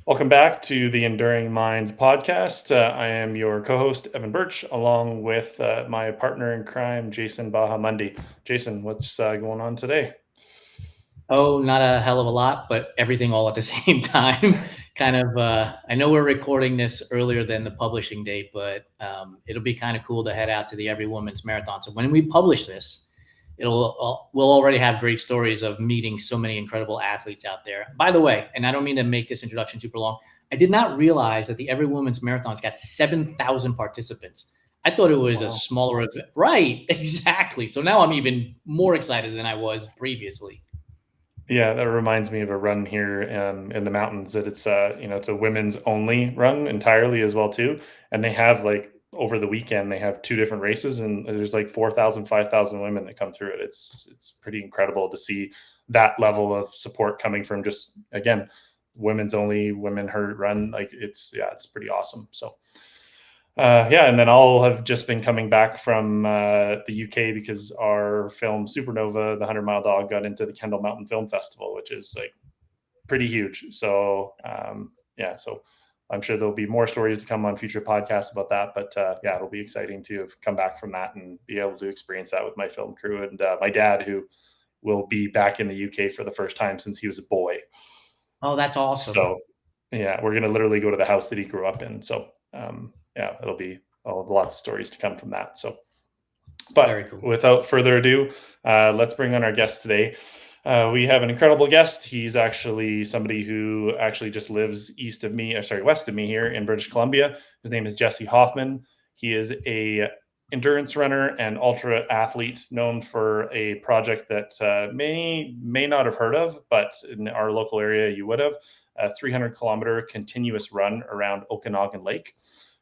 Welcome back to the Enduring Minds podcast. I am your co-host Evan Birch, along with my partner in crime, Jason Bahamundi. Jason, what's going on today? Oh, not a hell of a lot, but everything all at the same time. I know we're recording this earlier than the publishing date, but it'll be kind of cool to head out to the Every Woman's Marathon. So when we publish this, we'll already have great stories of meeting so many incredible athletes out there. By the way, and I don't mean to make this introduction super long, I did not realize that the Every Woman's Marathon's got 7,000 participants. I thought it was a Wow. smaller event. Right, exactly. So now I'm even more excited than I was previously. Yeah, that reminds me of a run here in the mountains that it's a women's only run entirely as well too. And they have like over the weekend they have two different races and there's like 4,000, 5,000 women that come through it. It's pretty incredible to see that level of support coming from just again women's only women hurt run. Like it's pretty awesome. So yeah, and then I'll have just been coming back from the UK because our film Supernova, the 100 Mile Dog, got into the Kendall Mountain Film Festival, which is like pretty huge. So yeah, so I'm sure there'll be more stories to come on future podcasts about that. But yeah, it'll be exciting to have come back from that and be able to experience that with my film crew and my dad, who will be back in the UK for the first time since he was a boy. Oh, that's awesome. So yeah, we're gonna literally go to the house that he grew up in. So yeah, I'll have lots of stories to come from that. So, Very but cool. without further ado, let's bring on our guest today. We have an incredible guest. He's actually somebody who actually just lives west of me here in British Columbia. His name is Jessy Hoffman. He is a endurance runner and ultra athlete known for a project that many may not have heard of, but in our local area you would have a 300-kilometer continuous run around Okanagan Lake.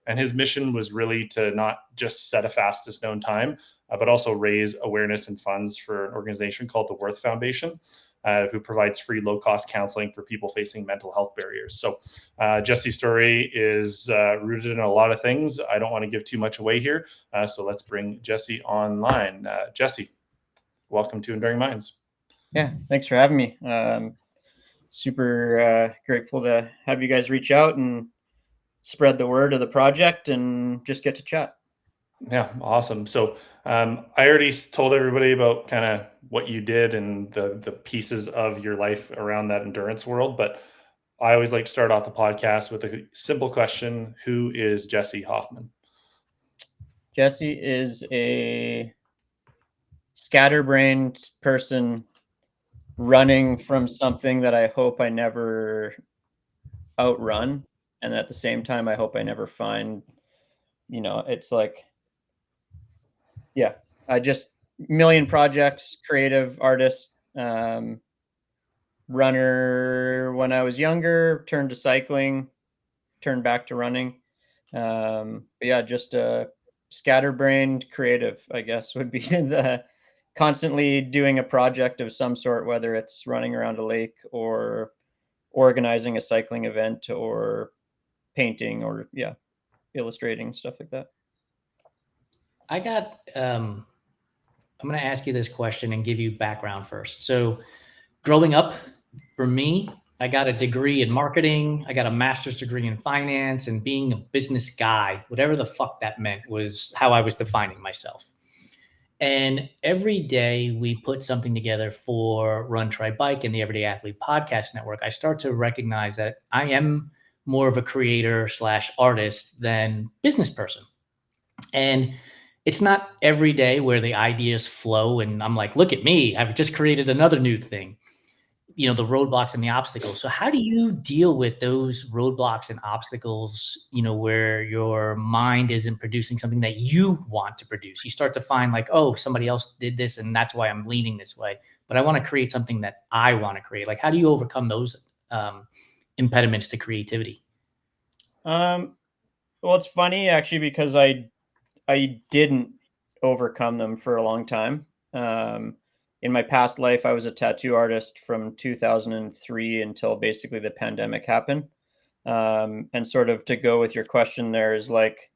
And his mission was really to not just set a fastest known time, but also raise awareness and funds for an organization called the Wirth Foundation, who provides free low cost counseling for people facing mental health barriers. So, Jesse's story is rooted in a lot of things. I don't want to give too much away here. So, let's bring Jessy online. Jessy, welcome to Enduring Minds. Yeah, thanks for having me. Super grateful to have you guys reach out and spread the word of the project and just get to chat. Yeah, awesome. So I already told everybody about kind of what you did and the pieces of your life around that endurance world, but I always like to start off the podcast with a simple question: who is Jessy Hoffman? Jessy is a scatterbrained person running from something that I hope I never outrun. And at the same time, I hope I never find, it's like, yeah, I just million projects, creative artist, runner when I was younger, turned to cycling, turned back to running. But yeah, just a scatterbrained creative, I guess, would be the constantly doing a project of some sort, whether it's running around a lake or organizing a cycling event or painting or illustrating, stuff like that. I got, I'm going to ask you this question and give you background first. So, growing up, for me, I got a degree in marketing. I got a master's degree in finance, and being a business guy, whatever the fuck that meant, was how I was defining myself. And every day we put something together for Run, Try, Bike and the Everyday Athlete Podcast Network, I start to recognize that I am more of a creator slash artist than business person. And it's not every day where the ideas flow and I'm like, look at me, I've just created another new thing. The roadblocks and the obstacles. So how do you deal with those roadblocks and obstacles, where your mind isn't producing something that you want to produce? You start to find like, oh, somebody else did this and that's why I'm leaning this way, but I want to create something that I want to create. Like, how do you overcome those impediments to creativity? Um, well, it's funny actually because I didn't overcome them for a long time. In my past life, I was a tattoo artist from 2003 until basically the pandemic happened. And sort of to go with your question, there is like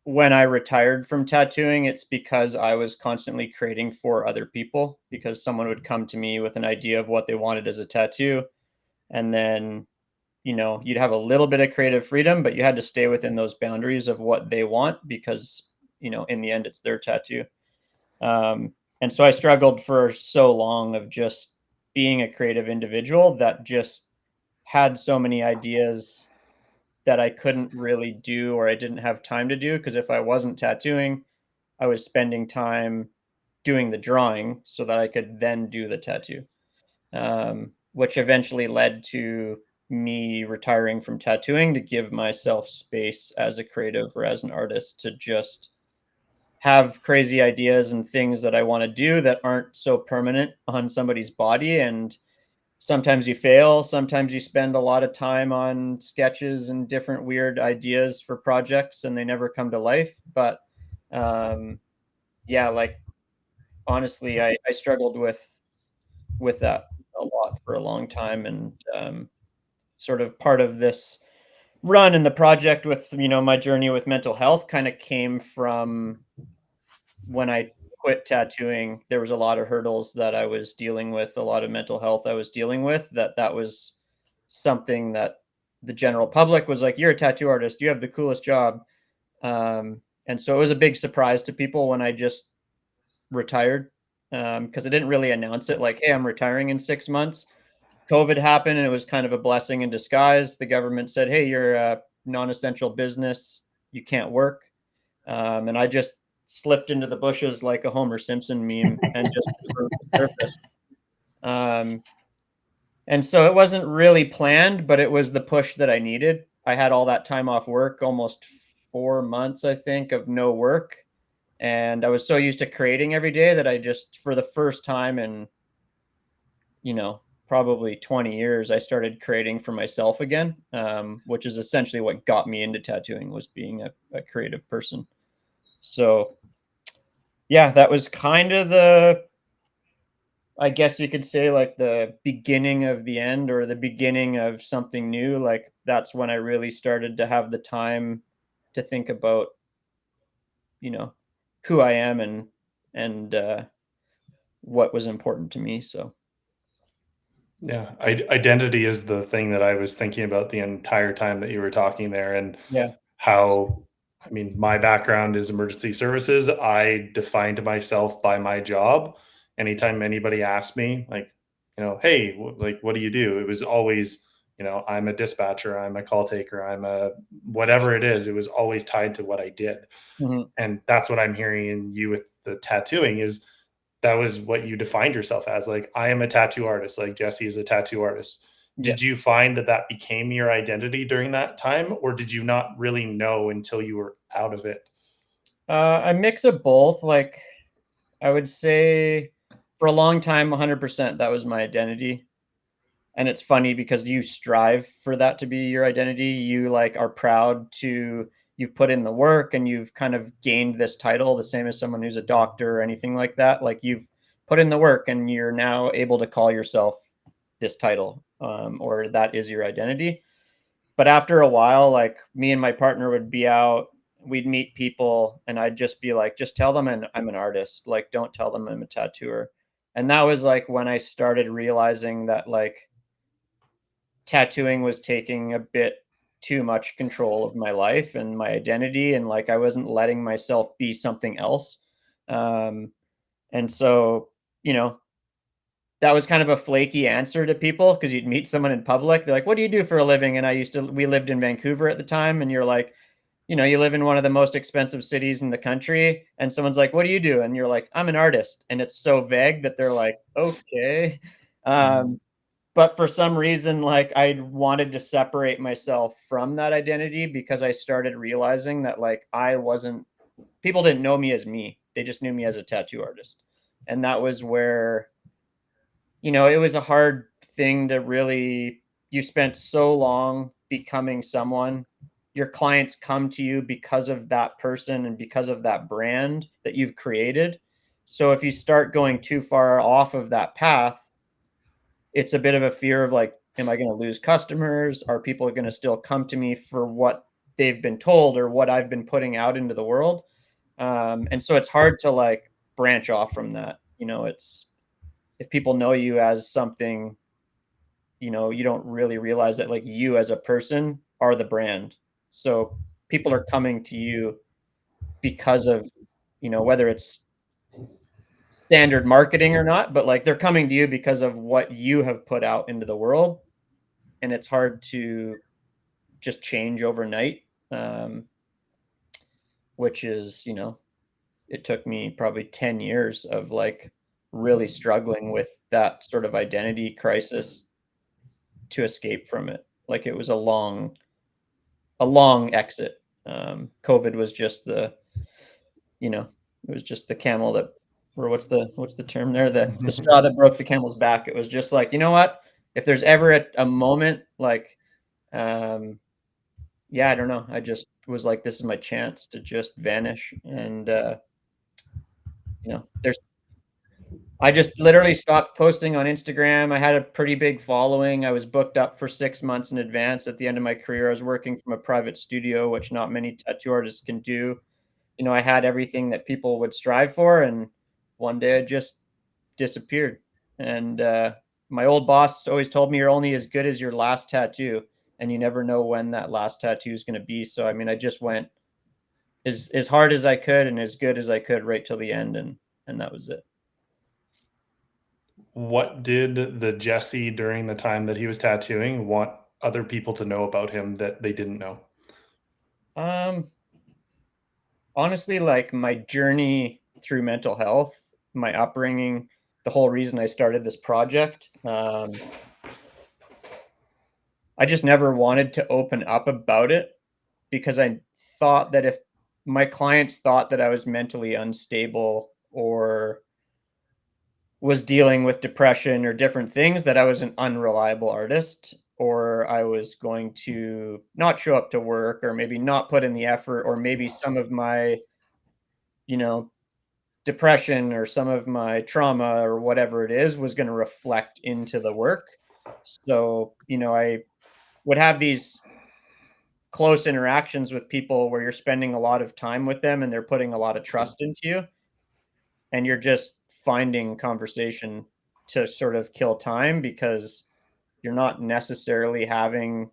when I retired from tattooing, it's because I was constantly creating for other people because someone would come to me with an idea of what they wanted as a tattoo. And then you'd have a little bit of creative freedom, but you had to stay within those boundaries of what they want because, in the end, it's their tattoo. And so I struggled for so long of just being a creative individual that just had so many ideas that I couldn't really do or I didn't have time to do because if I wasn't tattooing, I was spending time doing the drawing so that I could then do the tattoo, which eventually led to me retiring from tattooing to give myself space as a creative or as an artist to just have crazy ideas and things that I want to do that aren't so permanent on somebody's body. And sometimes you fail, sometimes you spend a lot of time on sketches and different weird ideas for projects and they never come to life. But yeah, like honestly, I struggled with that a lot for a long time. And sort of part of this run in the project with, my journey with mental health kind of came from when I quit tattooing. There was a lot of hurdles that I was dealing with, a lot of mental health I was dealing with, that was something that the general public was like, "You're a tattoo artist. You have the coolest job." And so it was a big surprise to people when I just retired, because I didn't really announce it like, "Hey, I'm retiring in 6 months." COVID happened, and it was kind of a blessing in disguise. The government said, "Hey, you're a non-essential business. You can't work." And I just slipped into the bushes like a Homer Simpson meme and just screwed the surface. Um, and so it wasn't really planned, but it was the push that I needed. I had all that time off work, almost 4 months, I think, of no work. And I was so used to creating every day that I just, for the first time in, probably 20 years, I started creating for myself again, which is essentially what got me into tattooing was being a creative person. So yeah, that was kind of I guess you could say like the beginning of the end or the beginning of something new. Like that's when I really started to have the time to think about, you know, who I am and what was important to me. So Yeah, identity is the thing that I was thinking about the entire time that you were talking there, and yeah. how, I mean, my background is emergency services. I defined myself by my job. Anytime anybody asked me, like, hey, like, what do you do? It was always, I'm a dispatcher, I'm a call taker, I'm a whatever it is. It was always tied to what I did. Mhm. And that's what I'm hearing in you with the tattooing is that was what you defined yourself as. Like, I am a tattoo artist. Like Jesse is a tattoo artist. Yeah. Did you find that that became your identity during that time, or did you not really know until you were out of it? A mix of both. Like I would say for a long time, 100% that was my identity. And it's funny because you strive for that to be your identity. You like are proud to you've put in the work and you've kind of gained this title, the same as someone who's a doctor or anything like that. Like you've put in the work and you're now able to call yourself this title, or that is your identity. But after a while, like me and my partner would be out, we'd meet people, and I'd just be like, just tell them I'm an artist. Like, don't tell them I'm a tattooer. And that was like when I started realizing that like tattooing was taking a bit too much control of my life and my identity, and like I wasn't letting myself be something else. Um, and so, you know, that was kind of a flaky answer to people because you'd meet someone in public. They're like, "What do you do for a living?" And we lived in Vancouver at the time, and you're like, you live in one of the most expensive cities in the country, and someone's like, "What do you do?" And you're like, "I'm an artist," and it's so vague that they're like, "Okay." Um, but for some reason, like, I wanted to separate myself from that identity because I started realizing that, like, I wasn't people didn't know me as me. They just knew me as a tattoo artist. And that was where, it was a hard thing to really you spent so long becoming someone. Your clients come to you because of that person and because of that brand that you've created. So if you start going too far off of that path, it's a bit of a fear of like, am I going to lose customers? Are people going to still come to me for what they've been told or what I've been putting out into the world? And so it's hard to like branch off from that. It's if people know you as something you know, you don't really realize that like you as a person are the brand. So people are coming to you because of, you know, whether it's standard marketing or not, but like they're coming to you because of what you have put out into the world. And it's hard to just change overnight. Which is, you know, it took me probably 10 years of like really struggling with that sort of identity crisis to escape from it. Like it was a long exit. COVID was just the, you know, it was just the camel that, or what's the term there? The straw that broke the camel's back. It was just like, you know what? If there's ever a moment like, um, yeah, I don't know. I just was like, this is my chance to just vanish. And, you know, I just literally stopped posting on Instagram. I had a pretty big following. I was booked up for 6 months in advance at the end of my career. I was working from a private studio, which not many tattoo artists can do. You know, I had everything that people would strive for, and one day I just disappeared. And my old boss always told me you're only as good as your last tattoo, and you never know when that last tattoo is going to be. So I mean, I just went as hard as I could and as good as I could right till the end, and that was it. What did the Jesse during the time that he was tattooing want other people to know about him that they didn't know? Um, Honestly, like my journey through mental health, my upbringing, the whole reason I started this project, I just never wanted to open up about it because I thought that if my clients thought that I was mentally unstable or was dealing with depression or different things, that I was an unreliable artist, or I was going to not show up to work, or maybe not put in the effort, or maybe some of my, you know, depression or some of my trauma or whatever it is was going to reflect into the work. So, you know, I would have these close interactions with people where you're spending a lot of time with them and they're putting a lot of trust into you, and you're just finding conversation to sort of kill time because you're not necessarily having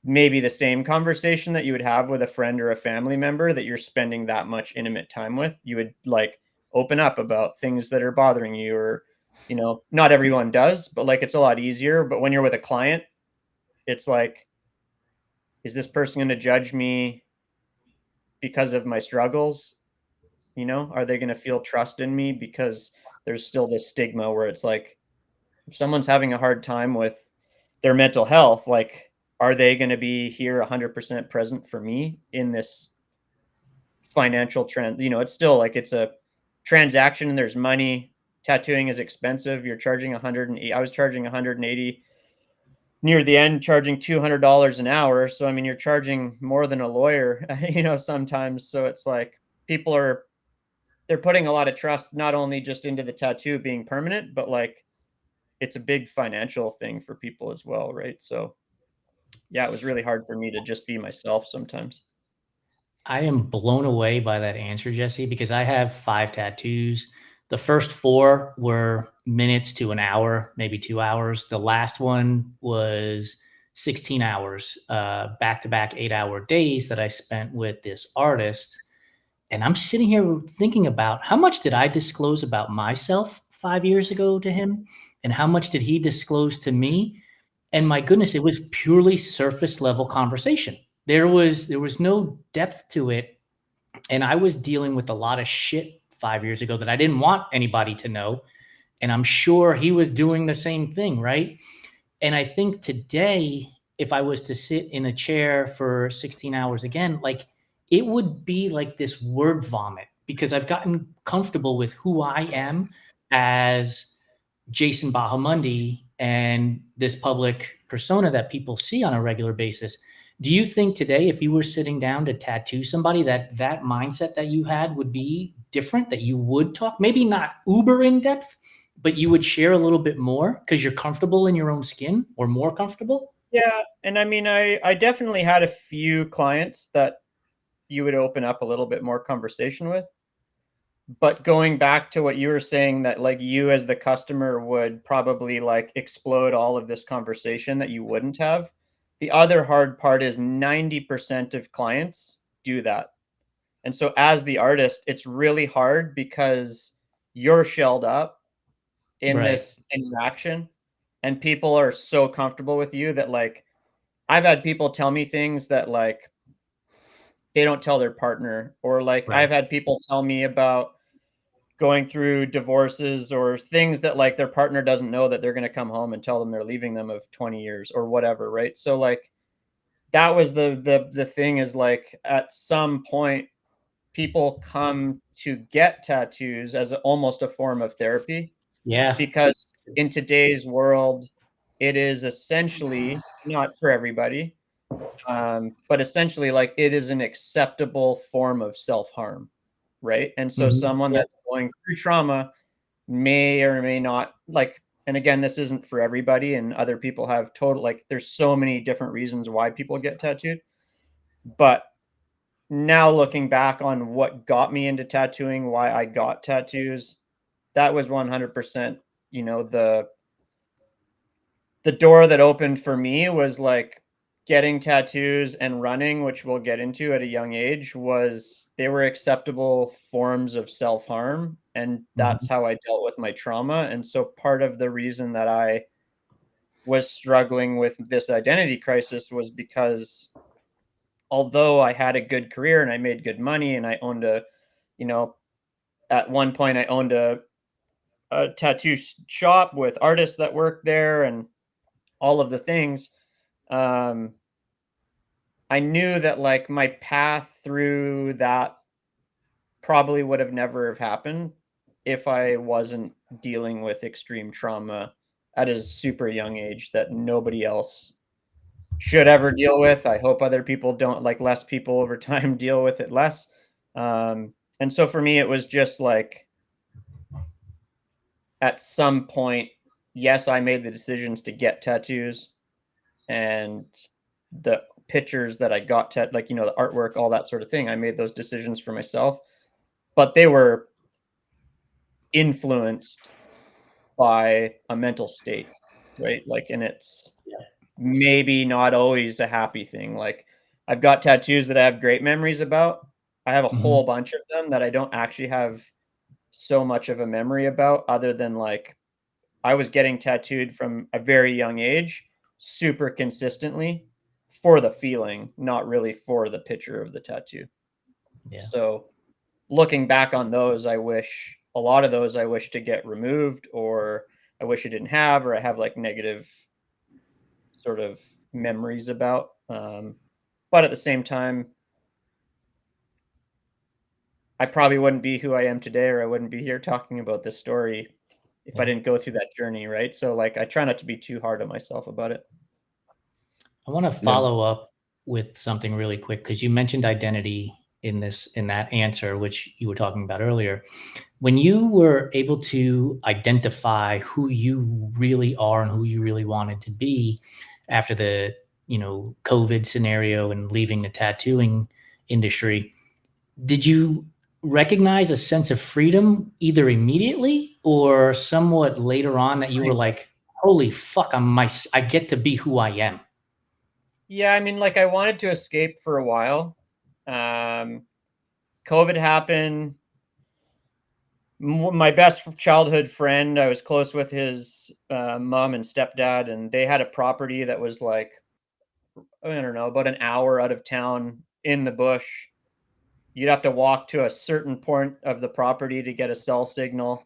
maybe the same conversation that you would have with a friend or a family member that you're spending that much intimate time with. You would like open up about things that are bothering you, or, you know, not everyone does, but like it's a lot easier. But when you're with a client, it's like, is this person going to judge me because of my struggles? You know, are they going to feel trust in me? Because there's still this stigma where it's like, if someone's having a hard time with their mental health, like, are they going to be here 100% present for me in this financial trend? You know, it's still like it's a transaction and there's money. Tattooing is expensive. You're charging 180. I was charging 180 near the end, charging $200 an hour. So I mean, you're charging more than a lawyer, you know, sometimes. So it's like people are they're putting a lot of trust not only just into the tattoo being permanent, but like it's a big financial thing for people as well, right? So yeah, it was really hard for me to just be myself sometimes. I am blown away by that answer, Jesse, because I have 5 tattoos. The first 4 were minutes to an hour, maybe 2 hours. The last one was 16 hours, back to back 8-hour days that I spent with this artist. And I'm sitting here thinking about how much did I disclose about myself 5 years ago to him? And how much did he disclose to me? And my goodness, it was purely surface level conversation. There was no depth to it, and I was dealing with a lot of shit 5 years ago that I didn't want anybody to know, and I'm sure he was doing the same thing, right? And I think today, if I was to sit in a chair for 16 hours again, like it would be like this word vomit because I've gotten comfortable with who I am as Jason Bahamundi and this public persona that people see on a regular basis. Do you think today, if you were sitting down to tattoo somebody, that that mindset that you had would be different, that you would talk, maybe not uber in depth, but you would share a little bit more because you're comfortable in your own skin or more comfortable? Yeah, and I mean, I definitely had a few clients that you would open up a little bit more conversation with. But going back to what you were saying, that like you as the customer would probably like explode all of this conversation that you wouldn't have. The other hard part is 90% of clients do that. And so as the artist, it's really hard because you're shelled up in Right. this interaction and people are so comfortable with you that like I've had people tell me things that like they don't tell their partner, or like Right. I've had people tell me about going through divorces or things that like their partner doesn't know, that they're going to come home and tell them they're leaving them of 20 years or whatever, right? So like that was the thing, is like at some point people come to get tattoos as almost a form of therapy, Yeah. because in today's world it is essentially, not for everybody, but essentially like it is an acceptable form of self-harm, right? And so someone Yeah. that's going through trauma may or may not like, and again, this isn't for everybody, and other people have total, like there's so many different reasons why people get tattooed. But now looking back on what got me into tattooing, why I got tattoos, that was 100%, you know, the door that opened for me was like getting tattoos and running, which we'll get into at a young age, was they were acceptable forms of self-harm, and that's Mhm. how I dealt with my trauma. And so part of the reason that I was struggling with this identity crisis was because although I had a good career and I made good money and I owned a, you know, at one point I owned a tattoo shop with artists that worked there and all of the things, um, I knew that like my path through that probably would have never have happened if I wasn't dealing with extreme trauma at a super young age that nobody else should ever deal with. I hope other people don't, like less people over time deal with it less. And so for me, it was just like at some point, yes, I made the decisions to get tattoos, and the pictures that I got, like, you know, the artwork, all that sort of thing. I made those decisions for myself, but they were influenced by a mental state, right? Like, and it's Yeah. maybe not always a happy thing. Like, I've got tattoos that I have great memories about. I have a whole Mhm. bunch of them that I don't actually have so much of a memory about, other than like I was getting tattooed from a very young age, super consistently for the feeling, not really for the picture of the tattoo. Yeah. So looking back on those, I wish a lot of those I wish to get removed, or I wish I didn't have, or I have like negative sort of memories about. But at the same time, I probably wouldn't be who I am today, or I wouldn't be here talking about this story if I Yeah. didn't go through that journey, right? So like I try not to be too hard on myself about it. I want to Yeah. follow up with something really quick because you mentioned identity in that answer, which you were talking about earlier. When you were able to identify who you really are and who you really wanted to be after the, COVID scenario and leaving the tattooing industry, did you recognize a sense of freedom either immediately or somewhat later on that you were like, holy fuck, I get to be who I am? Yeah, I mean, like I wanted to escape for a while. Um, COVID happened. My best childhood friend, I was close with his mom and stepdad, and they had a property that was like, I don't know, about an hour out of town in the bush. You'd have to walk to a certain point of the property to get a cell signal.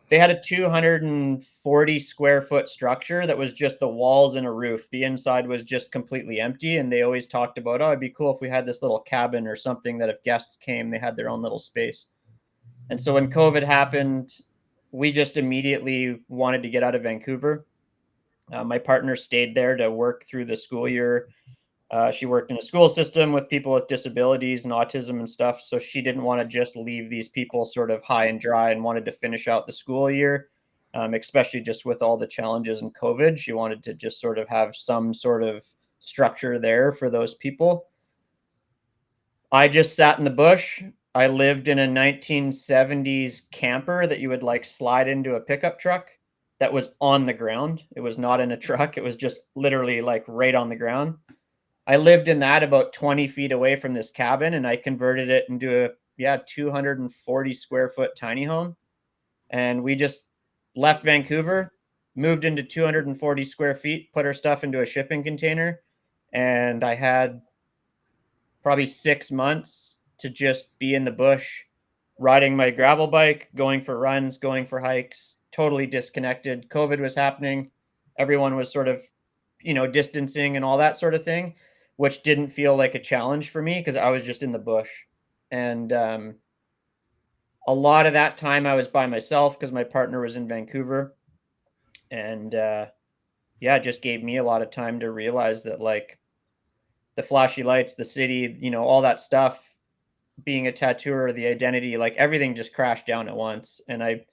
They had a 240 square foot structure that was just the walls and a roof. The inside was just completely empty. And they always talked about, oh, it'd be cool if we had this little cabin or something that if guests came, they had their own little space. And so when COVID happened, we just immediately wanted to get out of Vancouver. My partner stayed there to work through the school year. She worked in a school system with people with disabilities and autism and stuff. So she didn't want to just leave these people sort of high and dry, and wanted to finish out the school year, especially just with all the challenges in COVID. She wanted to just sort of have some sort of structure there for those people. I just sat in the bush. I lived in a 1970s camper that you would like slide into a pickup truck that was on the ground. It was not in a truck. It was just literally like right on the ground. I lived in that about 20 feet away from this cabin, and I converted it into a 240 square foot tiny home. And we just left Vancouver, moved into 240 square feet, put our stuff into a shipping container, and I had probably 6 months to just be in the bush, riding my gravel bike, going for runs, going for hikes, totally disconnected. COVID was happening. Everyone was sort of, distancing and all that sort of thing, which didn't feel like a challenge for me because I was just in the bush. And a lot of that time I was by myself because my partner was in Vancouver. And it just gave me a lot of time to realize that like the flashy lights, the city, all that stuff, being a tattooer, the identity, like everything just crashed down at once. And I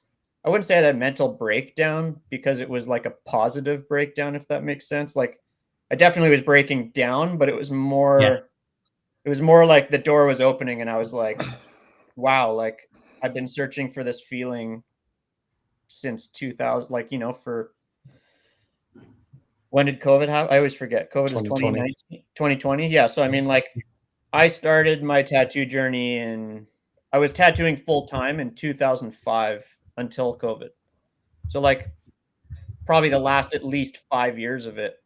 wouldn't say I had a mental breakdown because it was like a positive breakdown, if that makes sense. Like I definitely was breaking down, but it was more like the door was opening and I was like, wow, like I've been searching for this feeling since 2000, like, for when did COVID happen? I always forget. COVID was 2019, 2020. Yeah. So, I mean, like I started my tattoo journey I was tattooing full time in 2005 until COVID. So like probably the last at least 5 years of it,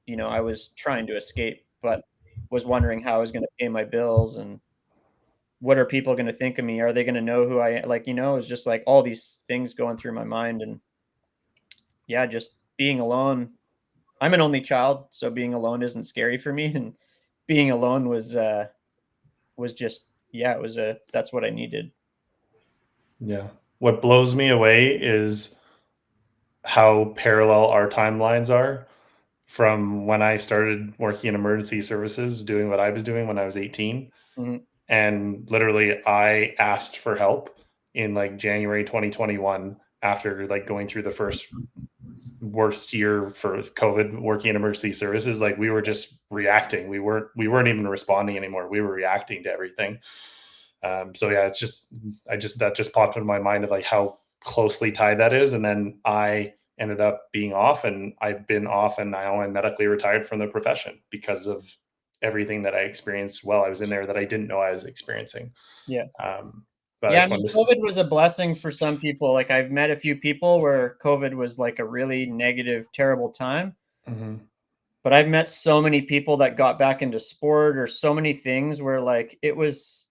I was trying to escape, but was wondering how I was going to pay my bills and what are people going to think of me? Are they going to know who I am? Like, it was just like all these things going through my mind and just being alone. I'm an only child, so being alone isn't scary for me. And being alone was just, that's what I needed. Yeah. What blows me away is how parallel our timelines are from when I started working in emergency services, doing what I was doing when I was 18. Mhm. And literally, I asked for help in like January 2021 after like going through the first worst year for COVID working in emergency services. Like we were just reacting. We weren't even responding anymore. We were reacting to everything. So yeah, that just popped into my mind of like how closely tied that is. And then I ended up being off, and I've been off, and now I'm medically retired from the profession because of everything that I experienced while I was in there that I didn't know I was experiencing. Yeah. But Yeah, I mean, COVID was a blessing for some people. Like I've met a few people where COVID was like a really negative, terrible time. Mhm. But I've met so many people that got back into sport or so many things where like it was,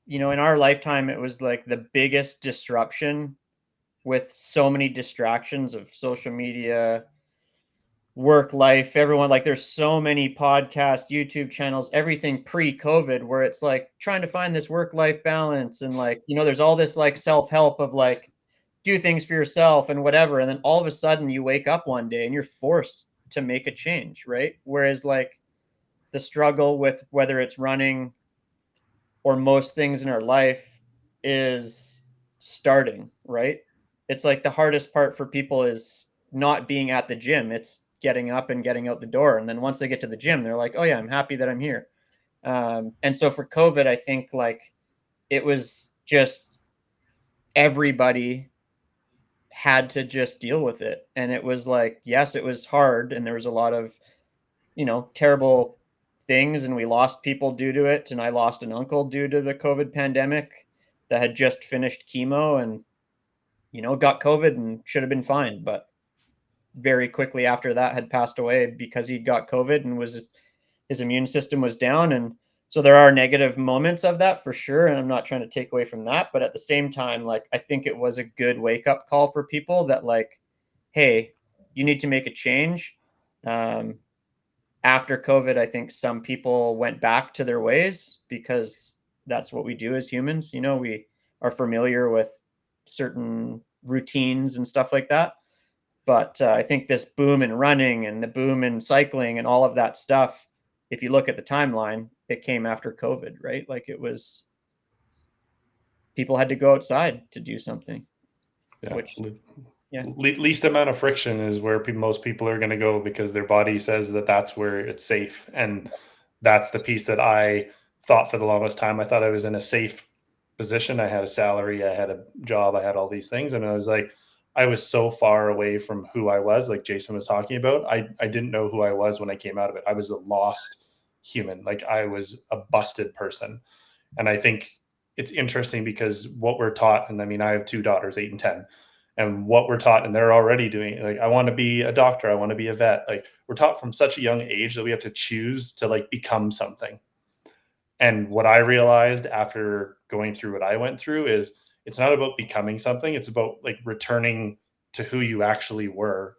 in our lifetime, it was like the biggest disruption with so many distractions of social media, work life, everyone, like there's so many podcasts, YouTube channels, everything pre-COVID where it's like trying to find this work-life balance and like, there's all this like self-help of like do things for yourself and whatever. And then all of a sudden you wake up one day and you're forced to make a change, right? Whereas like the struggle with whether it's running or most things in our life is starting, right? It's like the hardest part for people is not being at the gym. It's getting up and getting out the door. And then once they get to the gym, they're like, oh, yeah, I'm happy that I'm here. And so for COVID, I think like it was just everybody had to just deal with it. And it was like, yes, it was hard. And there was a lot of, terrible things, and we lost people due to it. And I lost an uncle due to the COVID pandemic that had just finished chemo and, got COVID and should have been fine. But very quickly after that had passed away because he got COVID and his immune system was down. And so there are negative moments of that for sure. And I'm not trying to take away from that. But at the same time, like, I think it was a good wake up call for people that like, hey, you need to make a change. After COVID, I think some people went back to their ways because that's what we do as humans. We are familiar with certain routines and stuff like that. But I think this boom in running and the boom in cycling and all of that stuff, if you look at the timeline, it came after COVID, right? Like it was, people had to go outside to do something, Yeah. which, yeah. Least amount of friction is where most people are going to go because their body says that that's where it's safe. And that's the piece that I thought for the longest time. I thought I was in a safe position. I had a salary, I had a job, I had all these things. And I was like, I was so far away from who I was, like Jason was talking about. I didn't know who I was when I came out of it. I was a lost human. Like I was a busted person. And I think it's interesting because what we're taught, and I mean, I have two daughters, 8 and 10, and what we're taught, and they're already doing, like, I want to be a doctor, I want to be a vet. Like, we're taught from such a young age that we have to choose to like become something. And what I realized after going through what I went through is it's not about becoming something, it's about like returning to who you actually were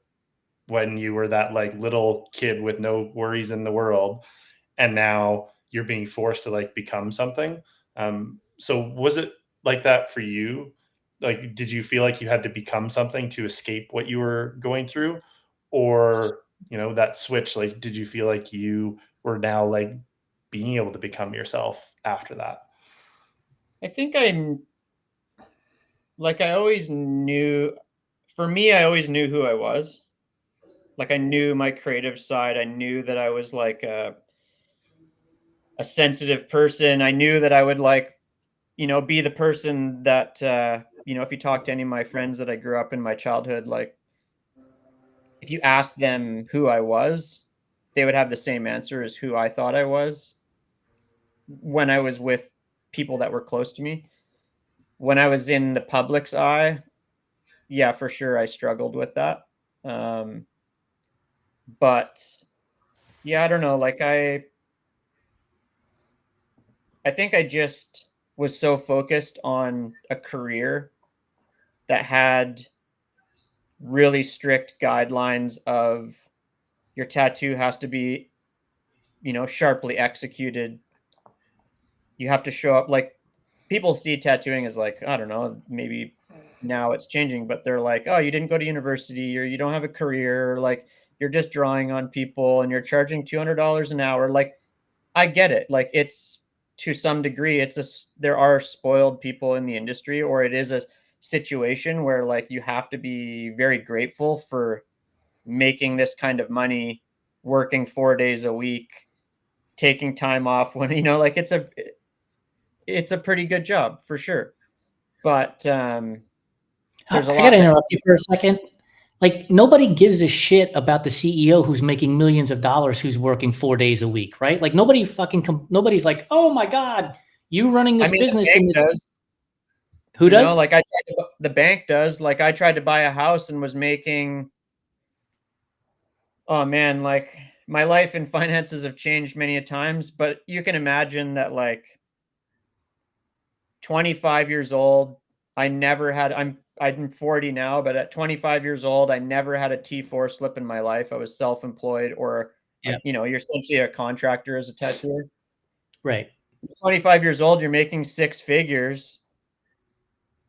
when you were that like little kid with no worries in the world, and now you're being forced to like become something. So was it like that for you? Like, did you feel like you had to become something to escape what you were going through, or that switch? Like, did you feel like you were now like being able to become yourself after that? I think I'm like, I always knew, for me, I always knew who I was. Like I knew my creative side. I knew that I was like a sensitive person. I knew that I would like, be the person that, if you talk to any of my friends that I grew up in my childhood, like if you asked them who I was, they would have the same answer as who I thought I was when I was with people that were close to me. When I was in the public's eye, yeah, for sure, I struggled with that. Um, but yeah, I don't know. Like I think I just was so focused on a career that had really strict guidelines of your tattoo has to be, sharply executed. You have to show up like people see tattooing as like, I don't know, maybe now it's changing, but they're like, oh, you didn't go to university or you don't have a career, or like you're just drawing on people and you're charging $200 an hour. Like I get it. Like it's to some degree, there are spoiled people in the industry, or it is a situation where like you have to be very grateful for making this kind of money, working 4 days a week, taking time off when like it's a pretty good job for sure. But there's a I got to lot that interrupt you for a second. Like nobody gives a shit about the CEO who's making millions of dollars who's working 4 days a week, right? Like nobody's like, oh my god, you running I this mean the business bank and does. who does? Like the bank does. Like I tried to buy a house and was making, oh man, like my life and finances have changed many a times, but you can imagine that like 25 years old, I'm 40 now, but at 25 years old, I never had a T4 slip in my life. I was self-employed, or Yeah, you're essentially a contractor as a tattooer. right. 25 years old, you're making six figures.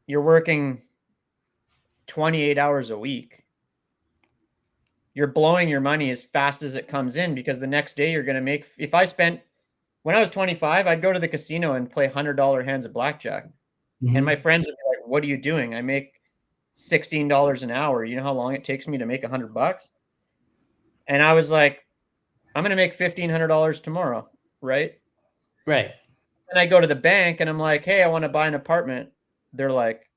You're working 28 hours a week. You're blowing your money as fast as it comes in, because the next day you're going to make, when I was 25, I'd go to the casino and play $100 hands of blackjack. And my Mhm. friends would be like, what are you doing? I make $16 an hour. You know how long it takes me to make $100? And I was like, I'm going to make $1,500 tomorrow. Right. Right. And I go to the bank and I'm like, hey, I want to buy an apartment. They're like,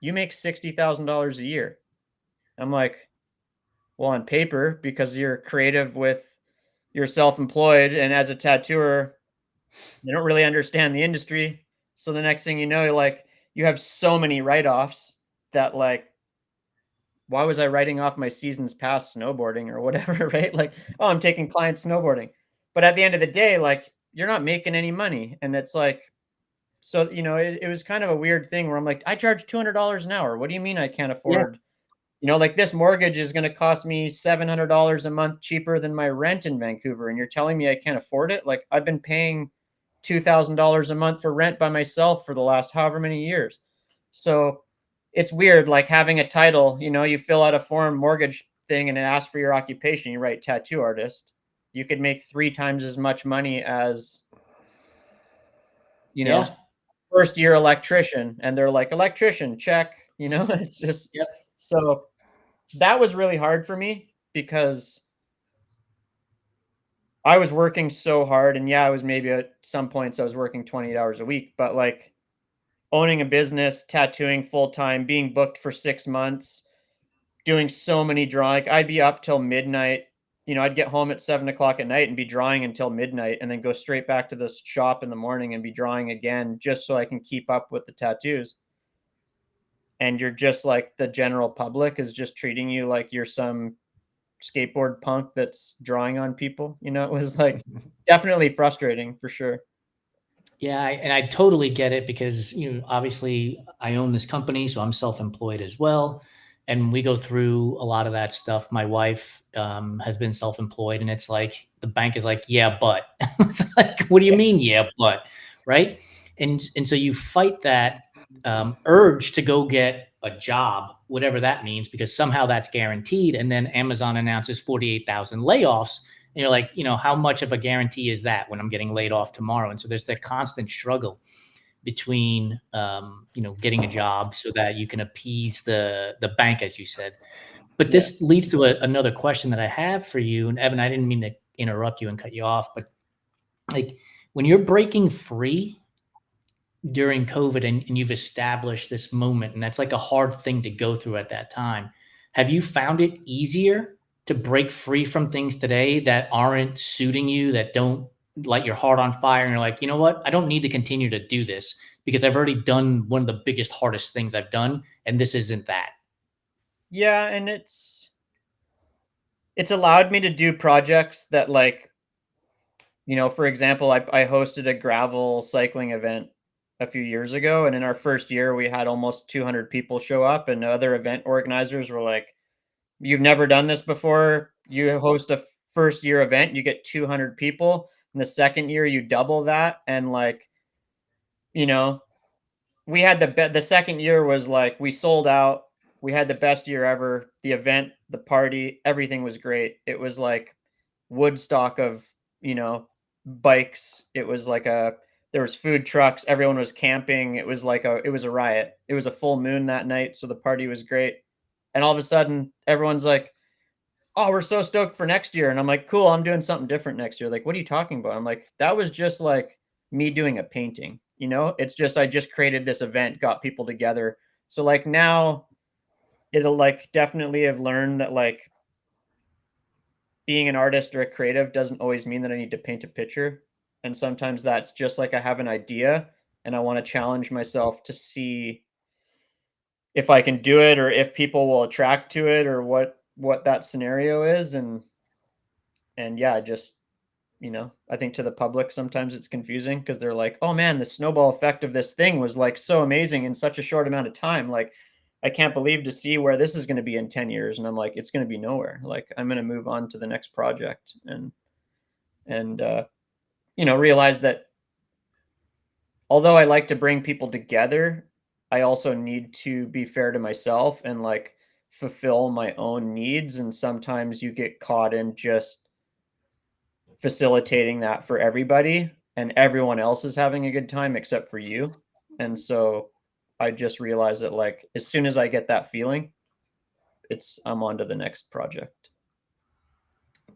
you make $60,000 a year. I'm like, well, on paper, because you're creative you're self-employed, and as a tattooer, they don't really understand the industry. So the next thing you know, like you have so many write-offs that like, why was I writing off my seasons past snowboarding or whatever, right? Like, oh, I'm taking clients snowboarding. But at the end of the day, like you're not making any money. And it's like, so, it was kind of a weird thing where I'm like, I charge $200 an hour. What do you mean I can't Yeah. afford, like this mortgage is going to cost me $700 a month cheaper than my rent in Vancouver. And you're telling me I can't afford it? Like I've been paying $2,000 a month for rent by myself for the last however many years. So it's weird, like having a title, you fill out a form mortgage thing and it asks for your occupation. You write tattoo artist. You could make 3 times as much money as, you know, Yeah. first year electrician. And they're like, electrician, check, it's just, Yep. so that was really hard for me because I was working so hard. And yeah, I was maybe at some points I was working 28 hours a week, but like owning a business, tattooing full time, being booked for 6 months, doing so many drawing. I'd be up till midnight. I'd get home at 7 o'clock at night and be drawing until midnight and then go straight back to the shop in the morning and be drawing again just so I can keep up with the tattoos. And you're just like the general public is just treating you like you're some skateboard punk that's drawing on people. It was like definitely frustrating for sure. Yeah, and I totally get it because obviously I own this company, so I'm self-employed as well, and we go through a lot of that stuff. My wife has been self-employed, and it's like the bank is like, yeah, but it's like, what do you mean, yeah, but, right? And so you fight that urge to go get a job, whatever that means, because somehow that's guaranteed, and then Amazon announces 48,000 layoffs. And you're like, how much of a guarantee is that when I'm getting laid off tomorrow? And so there's that constant struggle between, getting a job so that you can appease the bank, as you said. But this leads to another question that I have for you. And Evan, I didn't mean to interrupt you and cut you off, but like when you're breaking free during COVID and you've established this moment, and that's like a hard thing to go through at that time, have you found it easier to break free from things today that aren't suiting you, that don't light your heart on fire, and you're like, you know what, I don't need to continue to do this because I've already done one of the biggest, hardest things I've done, and this isn't that? Yeah, and it's allowed me to do projects that like, for example, I hosted a gravel cycling event a few years ago, and in our first year we had almost 200 people show up, and other event organizers were like, "You've never done this before. You host a first year event, you get 200 people. In the second year you double that." And like, you know, we had the second year was like we sold out. We had the best year ever. The event, the party, everything was great. It was like Woodstock of, bikes. It was like there was food trucks, everyone was camping. It was a riot. It was a full moon that night, so the party was great. And all of a sudden everyone's like, "Oh, we're so stoked for next year." And I'm like, "Cool, I'm doing something different next year." Like, "What are you talking about?" I'm like, "That was just like me doing a painting, It's just I just created this event, got people together." So like now it'll like definitely have learned that like being an artist or a creative doesn't always mean that I need to paint a picture. And sometimes that's just like I have an idea and I want to challenge myself to see if I can do it or if people will attract to it or what that scenario is. And yeah, I think to the public sometimes it's confusing because they're like, "Oh man, the snowball effect of this thing was like so amazing in such a short amount of time. Like I can't believe to see where this is going to be in 10 years." And I'm like, "It's going to be nowhere. Like I'm going to move on to the next project." And realize that although I like to bring people together, I also need to be fair to myself and like fulfill my own needs. And sometimes you get caught in just facilitating that for everybody, and everyone else is having a good time except for you. And so I just realized that like as soon as I get that feeling, I'm on to the next project.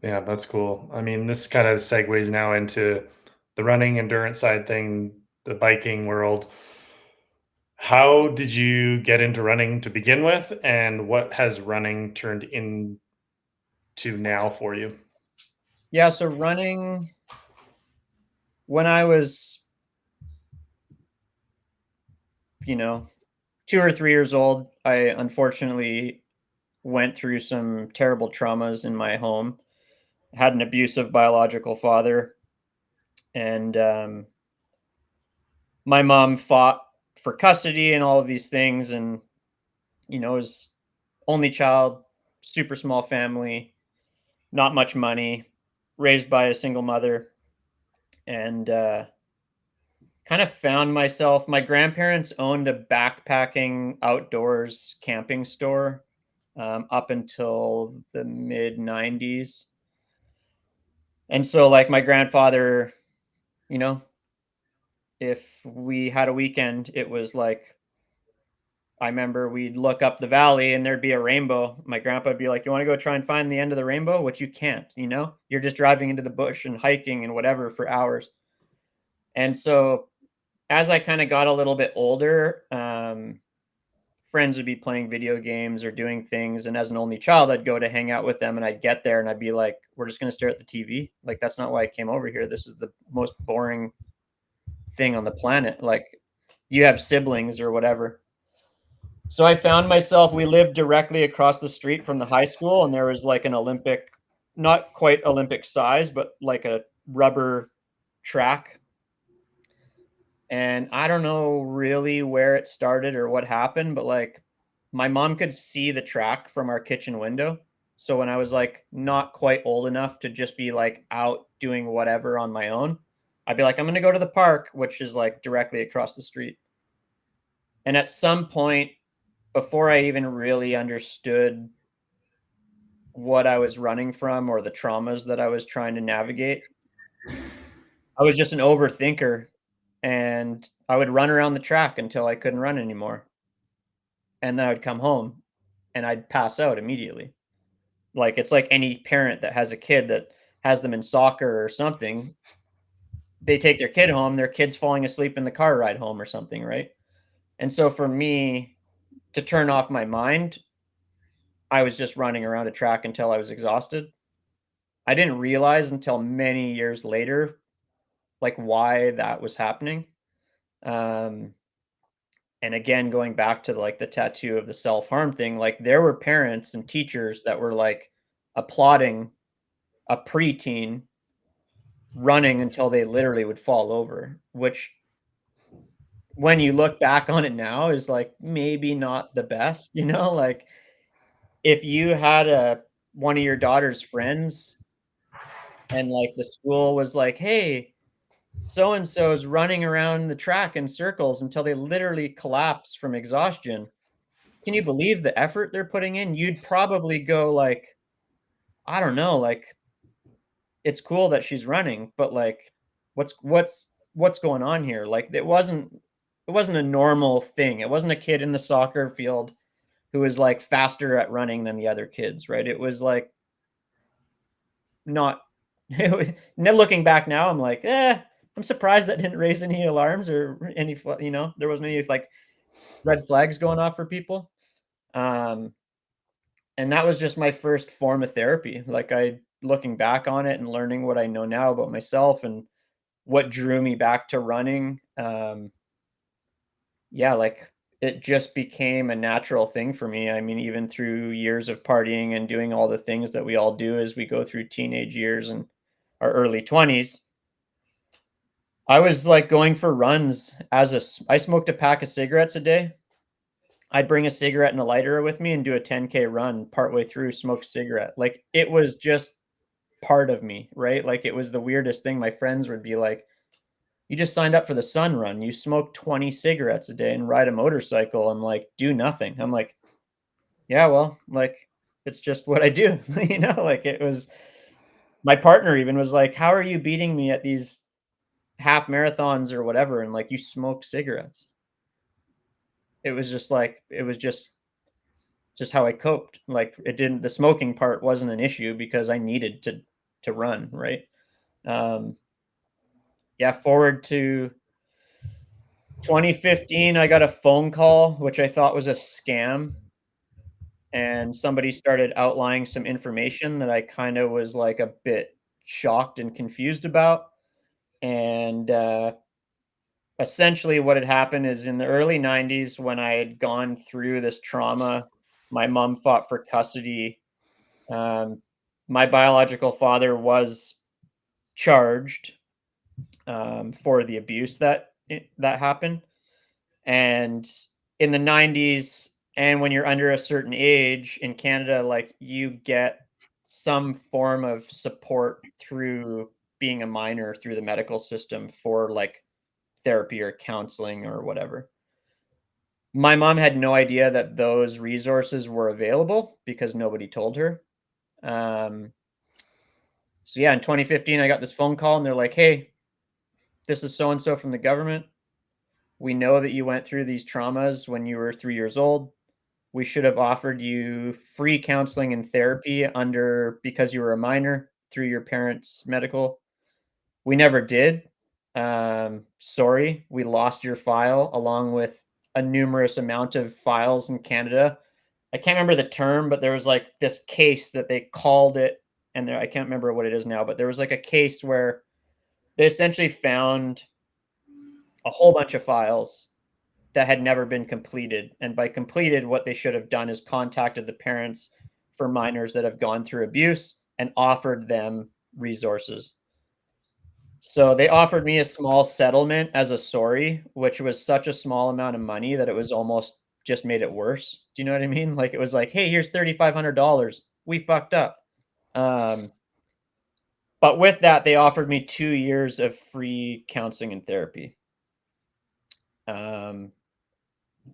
Yeah, that's cool. I mean, this kind of segues now into the running endurance side thing, the biking world. How did you get into running to begin with, and what has running turned into now for you? Yeah, so running when I was, you know, 2 or 3 years old, I unfortunately went through some terrible traumas in my home. Had an abusive biological father, and my mom fought for custody and all of these things, and was only child, super small family, not much money, raised by a single mother, and kind of found myself. My grandparents owned a backpacking outdoors camping store up until the mid 90s. And so, like, my grandfather, you know, if we had a weekend, it was like, I remember we'd look up the valley and there'd be a rainbow. My grandpa would be like, "You want to go try and find the end of the rainbow?" Which you can't, you're just driving into the bush and hiking and whatever for hours. And so as I kind of got a little bit older, friends would be playing video games or doing things, and as an only child, I'd go to hang out with them, and I'd get there, and I'd be like, "We're just gonna stare at the TV? Like, that's not why I came over here. This is the most boring thing on the planet. Like, you have siblings or whatever." So I found myself we lived directly across the street from the high school, and there was like an Olympic, not quite Olympic size, but like a rubber track. And I don't know really where it started or what happened, but like my mom could see the track from our kitchen window. So when I was like not quite old enough to just be like out doing whatever on my own, I'd be like, I'm going to go to the park, which is like directly across the street. And at some point, before I even really understood what I was running from or the traumas that I was trying to navigate, I was just an overthinker, and I would run around the track until I couldn't run anymore. And then I would come home and I'd pass out immediately. Like it's like any parent that has a kid that has them in soccer or something, they take their kid home, their kid's falling asleep in the car ride home or something, right? And so for me to turn off my mind, I was just running around a track until I was exhausted. I didn't realize until many years later, like why that was happening. Um, and again, going back to like the tattoo of the self-harm thing, like there were parents and teachers that were like applauding a preteen running until they literally would fall over, which when you look back on it now is like maybe not the best, like if you had a one of your daughter's friends and like the school was like, "Hey, so and so is running around the track in circles until they literally collapse from exhaustion. Can you believe the effort they're putting in?" You'd probably go like, I don't know, like it's cool that she's running, but like what's going on here? Like it wasn't a normal thing. It wasn't a kid in the soccer field who was like faster at running than the other kids, right? It was like not now looking back now, I'm like, I'm surprised that didn't raise any alarms or any, there wasn't any like red flags going off for people. Um, and that was just my first form of therapy. Like looking back on it and learning what I know now about myself and what drew me back to running. Yeah, like it just became a natural thing for me. I mean, even through years of partying and doing all the things that we all do as we go through teenage years and our early 20s, I was like going for runs I smoked a pack of cigarettes a day. I'd bring a cigarette and a lighter with me and do a 10K run partway through, smoke a cigarette. Like it was just part of me, right? Like it was the weirdest thing. My friends would be like, "You just signed up for the sun run. You smoke 20 cigarettes a day and ride a motorcycle and like do nothing." I'm like, "Yeah, well, like it's just what I do." Like it was my partner even was like, "How are you beating me at these half marathons or whatever?" And like, "You smoke cigarettes." It was just like, it was just how I coped. Like the smoking part wasn't an issue because I needed to run, right? Um, yeah, forward to 2015, I got a phone call, which I thought was a scam, and somebody started outlining some information that I kind of was like a bit shocked and confused about. And essentially, what had happened is in the early 90s, when I had gone through this trauma, my mom fought for custody. Um, my biological father was charged for the abuse that happened. And in the 90s, and when you're under a certain age in Canada, like you get some form of support through being a minor through the medical system for like therapy or counseling or whatever. My mom had no idea that those resources were available because nobody told her. Um, so yeah, in 2015, I got this phone call and they're like, "Hey, this is so and so from the government. We know that you went through these traumas when you were 3 years old. We should have offered you free counseling and therapy because you were a minor through your parents' medical. We never did. sorry, we lost your file along with a numerous amount of files in Canada. I can't remember the term, but there was like this case that they called it, and I can't remember what it is now, but there was like a case where they essentially found a whole bunch of files that had never been completed. And by completed, what they should have done is contacted the parents for minors that have gone through abuse and offered them resources. So they offered me a small settlement as a sorry, which was such a small amount of money that it was almost just made it worse. Do you know what I mean? Like it was like, hey, here's $3,500. We fucked up. Um, but with that, they offered me 2 years of free counseling and therapy.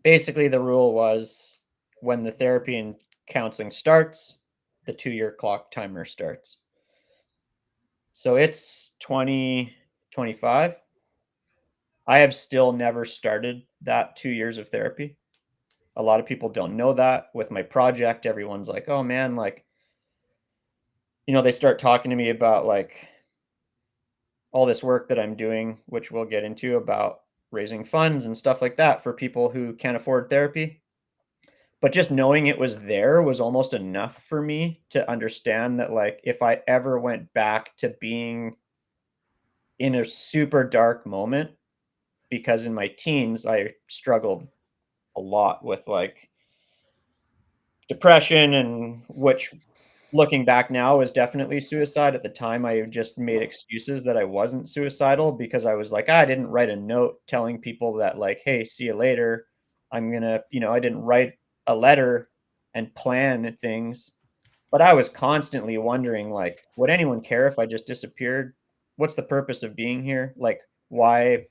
Basically, the rule was when the therapy and counseling starts, the 2-year clock timer starts. So it's 2025. I have still never started that 2 years of therapy. A lot of people don't know that. With my project, everyone's like, "Oh man, like, they start talking to me about like all this work that I'm doing, which we'll get into about raising funds and stuff like that for people who can't afford therapy." But just knowing it was there was almost enough for me to understand that like if I ever went back to being in a super dark moment, because in my teens I struggled a lot with like depression, and which looking back now is definitely suicide. At the time, I just made excuses that I wasn't suicidal because I was like, I didn't write a note telling people that like, hey, see you later. I'm gonna, I didn't write a letter and plan things, but I was constantly wondering like, would anyone care if I just disappeared? What's the purpose of being here? Like, why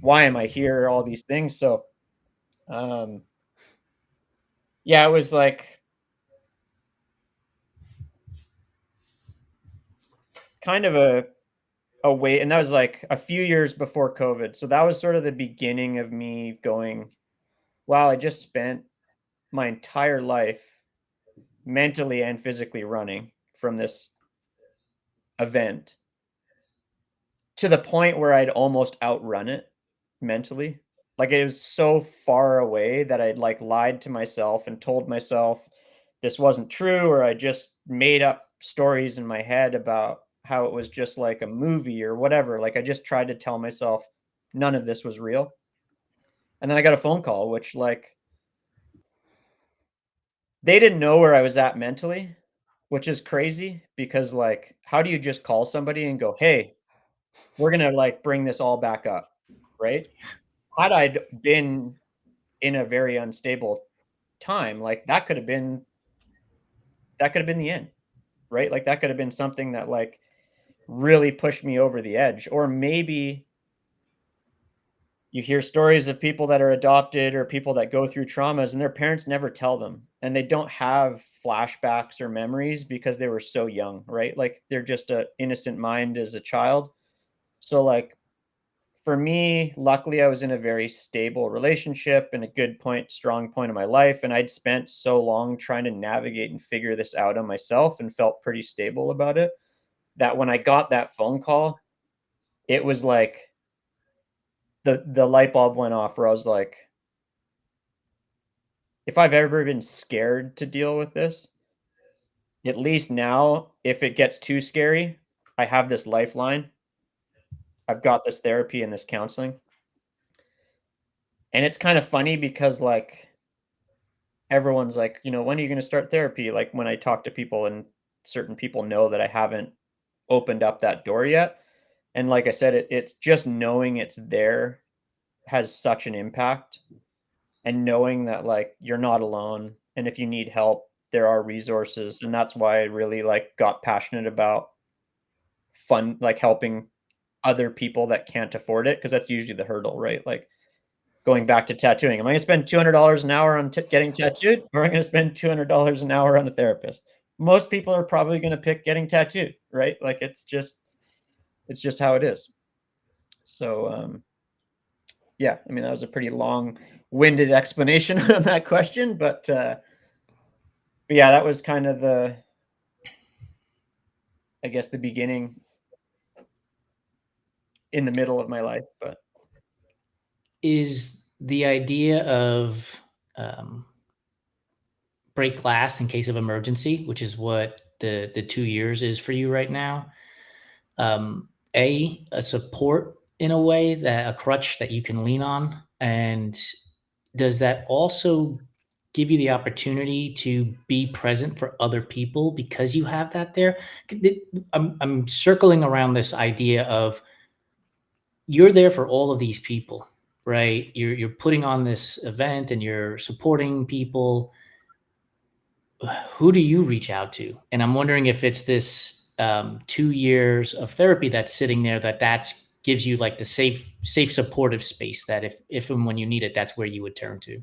am I here? All these things. So, um, yeah, it was like kind of a wait, and that was like a few years before COVID. So that was sort of the beginning of me going, wow, I just spent my entire life mentally and physically running from this event to the point where I'd almost outrun it mentally. Like it was so far away that I'd like lied to myself and told myself this wasn't true, or I just made up stories in my head about how it was just like a movie or whatever. Like I just tried to tell myself none of this was real. And then I got a phone call, which like they didn't know where I was at mentally, which is crazy because like how do you just call somebody and go, "Hey, we're going to like bring this all back up." Right? Had I been in a very unstable time, like that could have been the end, right? Like that could have been something that like really pushed me over the edge. Or maybe you hear stories of people that are adopted or people that go through traumas and their parents never tell them and they don't have flashbacks or memories because they were so young, right? Like they're just a innocent mind as a child. So like for me, luckily I was in a very stable relationship and a good point, strong point of my life. And I'd spent so long trying to navigate and figure this out on myself and felt pretty stable about it that when I got that phone call, it was like the light bulb went off where I was like, if I've ever been scared to deal with this, at least now, if it gets too scary, I have this lifeline. I've got this therapy and this counseling. And it's kind of funny because like everyone's like, when are you going to start therapy? Like when I talk to people and certain people know that I haven't opened up that door yet. And like I said, it's just knowing it's there has such an impact, and knowing that like you're not alone. And if you need help, there are resources. And that's why I really like got passionate about fun, like helping other people that can't afford it. Cause that's usually the hurdle, right? Like going back to tattooing. Am I going to spend $200 an hour on getting tattooed, or am I going to spend $200 an hour on a therapist? Most people are probably going to pick getting tattooed, right? Like it's just how it is. So, yeah, I mean, that was a pretty long-winded explanation on that question, but yeah, that was kind of I guess the beginning. in the middle of my life. But is the idea of break glass in case of emergency, which is what the 2 years is for you right now, a support in a way, that a crutch that you can lean on, and does that also give you the opportunity to be present for other people because you have that there? I'm circling around this idea of you're there for all of these people, right? You're putting on this event and you're supporting people. Who do you reach out to? And I'm wondering if it's this 2 years of therapy that's sitting there, that's gives you like the safe supportive space that if and when you need it, that's where you would turn to.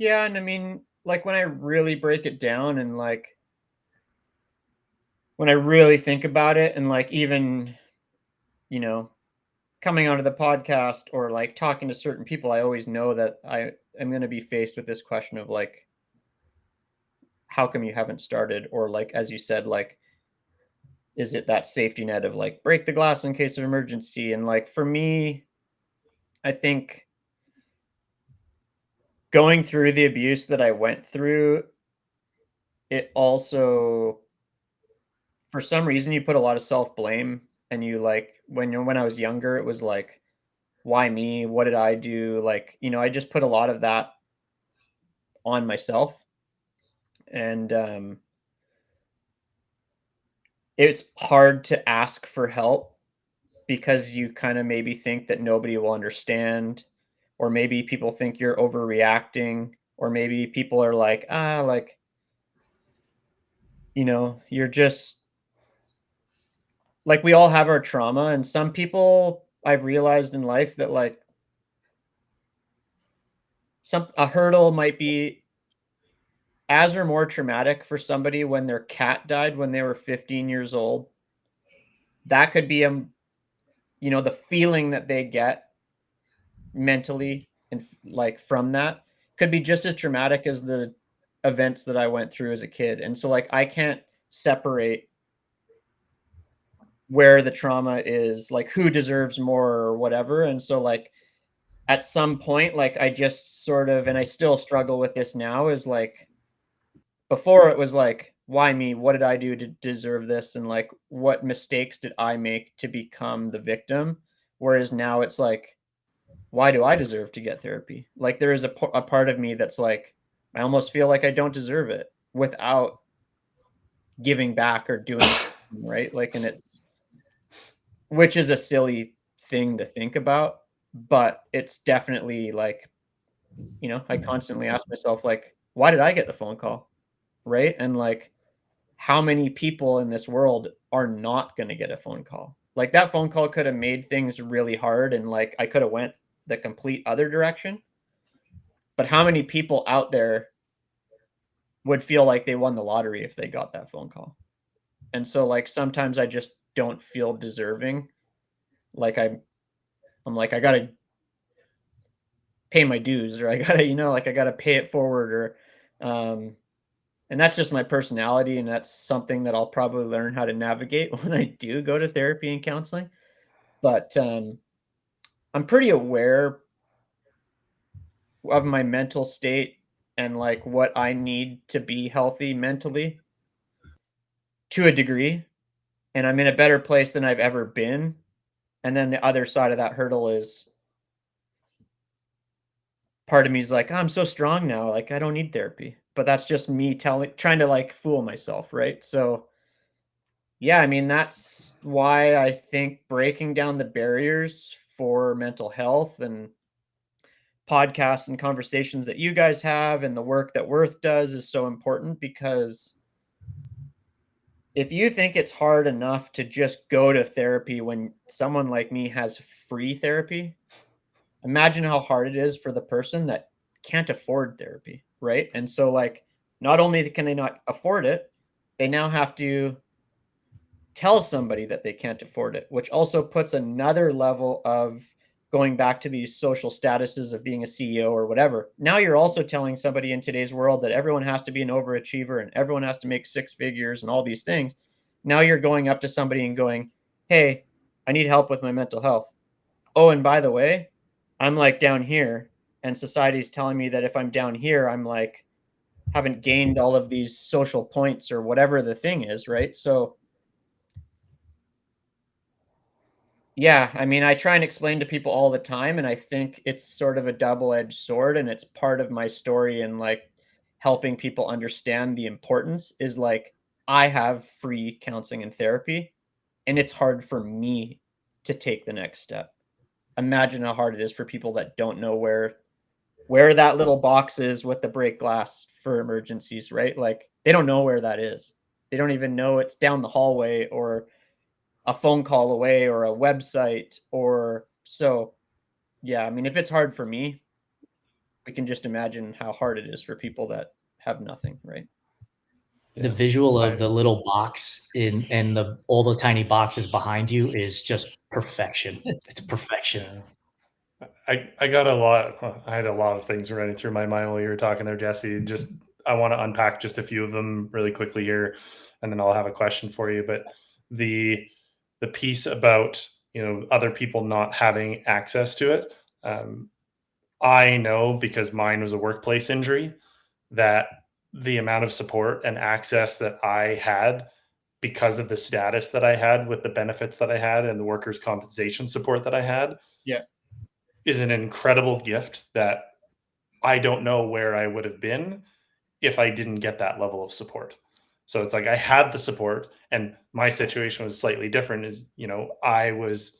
yeah, and I mean, like when I really break it down and like when I really think about it and like even, you know, coming onto the podcast or like talking to certain people, I always know that I am going to be faced with this question of like, how come you haven't started? Or like, as you said, like, is it that safety net of like break the glass in case of emergency? And like for me, I think going through the abuse that I went through, it also, for some reason, you put a lot of self blame, and you like when I was younger, it was like, why me? What did I do? Like, I just put a lot of that on myself, and it's hard to ask for help because you kind of maybe think that nobody will understand, or maybe people think you're overreacting, or maybe people are like, like, you're just like, we all have our trauma, and some people I've realized in life that like a hurdle might be as or more traumatic for somebody when their cat died when they were 15 years old. That could be the feeling that they get mentally and like from that could be just as traumatic as the events that I went through as a kid. And so like I can't separate where the trauma is, like who deserves more or whatever. And so like at some point, like I just sort of, and I still struggle with this now, is like before it was like, why me? What did I do to deserve this? And like, what mistakes did I make to become the victim? Whereas now it's like, why do I deserve to get therapy? Like there is a part of me that's like, I almost feel like I don't deserve it without giving back or doing something, right? Like, and which is a silly thing to think about, but it's definitely like, I constantly ask myself, like, why did I get the phone call? Right. And like, how many people in this world are not going to get a phone call? Like that phone call could have made things really hard. And like, I could have went the complete other direction. But how many people out there would feel like they won the lottery if they got that phone call? And so like sometimes I just don't feel deserving. Like I'm like, I gotta pay my dues, or I gotta, like I gotta pay it forward, or and that's just my personality, and that's something that I'll probably learn how to navigate when I do go to therapy and counseling. But I'm pretty aware of my mental state and like what I need to be healthy mentally to a degree, and I'm in a better place than I've ever been. And then the other side of that hurdle is part of me is like, "Oh, I'm so strong now, like I don't need therapy." But that's just me trying to like fool myself, right? So yeah, I mean, that's why I think breaking down the barriers for mental health and podcasts and conversations that you guys have and the work that Wirth does is so important, because if you think it's hard enough to just go to therapy when someone like me has free therapy, imagine how hard it is for the person that can't afford therapy, right? And so like not only can they not afford it, they now have to tell somebody that they can't afford it, which also puts another level of going back to these social statuses of being a CEO or whatever. Now you're also telling somebody in today's world that everyone has to be an overachiever and everyone has to make six figures and all these things. Now you're going up to somebody and going, "Hey, I need help with my mental health. Oh, and by the way, I'm like down here, and society's telling me that if I'm down here, I'm like haven't gained all of these social points or whatever the thing is, right? So yeah, I mean, I try and explain to people all the time, and I think it's sort of a double-edged sword, and it's part of my story and like helping people understand the importance is like I have free counseling and therapy, and it's hard for me to take the next step. Imagine how hard it is for people that don't know where that little box is with the break glass for emergencies, right? Like they don't know where that is. They don't even know it's down the hallway or a phone call away or a website or so. Yeah, I mean, if it's hard for me, we can just imagine how hard it is for people that have nothing, right? The Yeah. visual of I- the little box in and the all the tiny boxes behind you is just perfection. It's perfection. Yeah. I got a lot. I had a lot of things running through my mind while you were talking there, Jesse. Just I want to unpack just a few of them really quickly here, and then I'll have a question for you. But the the piece about other people not having access to it, um, I know because mine was a workplace injury that the amount of support and access that I had because of the status that I had with the benefits that I had and the workers' compensation support that I had Yeah. is an incredible gift that I don't know where I would have been if I didn't get that level of support. So it's like I had the support and my situation was slightly different is, I was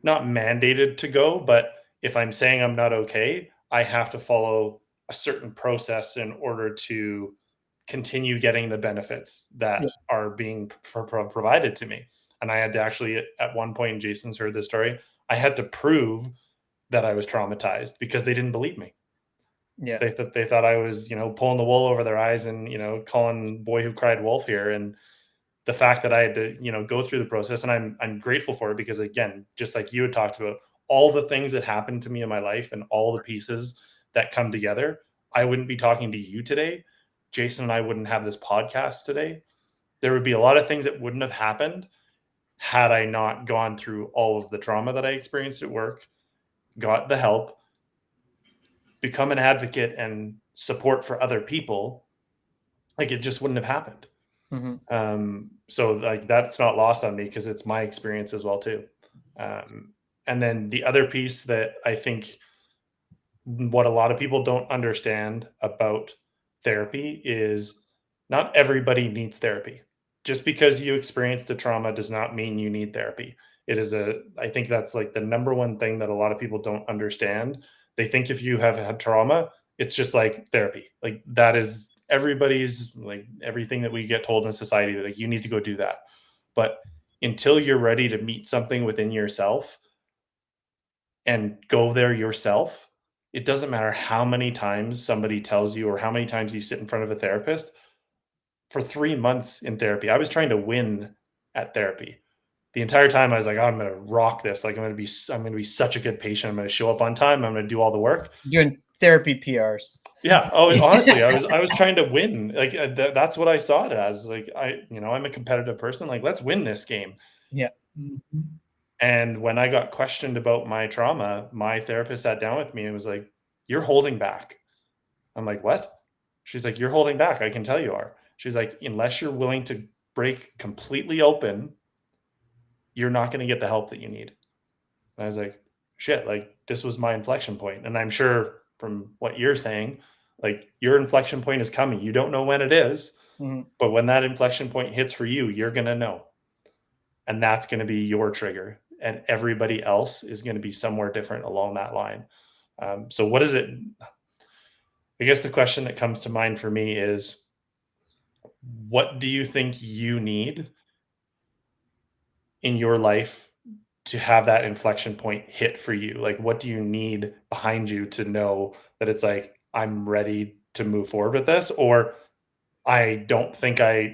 not mandated to go, but if I'm saying I'm not okay, I have to follow a certain process in order to continue getting the benefits that Yeah. are being provided to me. And I had to actually, at one point, Jason's heard this story, I had to prove that I was traumatized because they didn't believe me. Yeah. They thought I was, pulling the wool over their eyes and, calling boy who cried wolf here. And the fact that I had to, go through the process and I'm grateful for it because again, just like you had talked about, all the things that happened to me in my life and all the pieces that come together, I wouldn't be talking to you today. Jason and I wouldn't have this podcast today. There would be a lot of things that wouldn't have happened had I not gone through all of the trauma that I experienced at work, got the help, become an advocate and support for other people. Like it just wouldn't have happened. Hmm. So like that's not lost on me because it's my experience as well too. And then the other piece that I think what a lot of people don't understand about therapy is not everybody needs therapy. Just because you experience the trauma does not mean you need therapy. I think that's like the number one thing that a lot of people don't understand. They think if you have had trauma, it's just like therapy. Like that is everybody's like everything that we get told in society that like you need to go do that. But until you're ready to meet something within yourself and go there yourself, it doesn't matter how many times somebody tells you or how many times you sit in front of a therapist. For 3 months in therapy, I was trying to win at therapy. The entire time I was like, "Oh, I'm gonna rock this. Like I'm gonna be such a good patient. I'm gonna show up on time. I'm gonna do all the work." Doing therapy PRs. Yeah. Oh, honestly, I was trying to win. Like that's what I saw it as. Like I'm a competitive person. Like let's win this game. Yeah. Mhm. And when I got questioned about my trauma, my therapist sat down with me and was like, "You're holding back." I'm like, "What?" She's like, "You're holding back. I can tell you are." She's like, "Unless you're willing to break completely open, you're not going to get the help that you need." And I was like, "Shit, like this was my inflection point." And I'm sure from what you're saying, like your inflection point is coming. You don't know when it is, Hmm. but when that inflection point hits for you, you're going to know. And that's going to be your trigger. And everybody else is going to be somewhere different along that line. So, what is it? I guess the question that comes to mind for me is what do you think you need in your life to have that inflection point hit for you? Like, what do you need behind you to know that it's like, I'm ready to move forward with this? Or I don't think I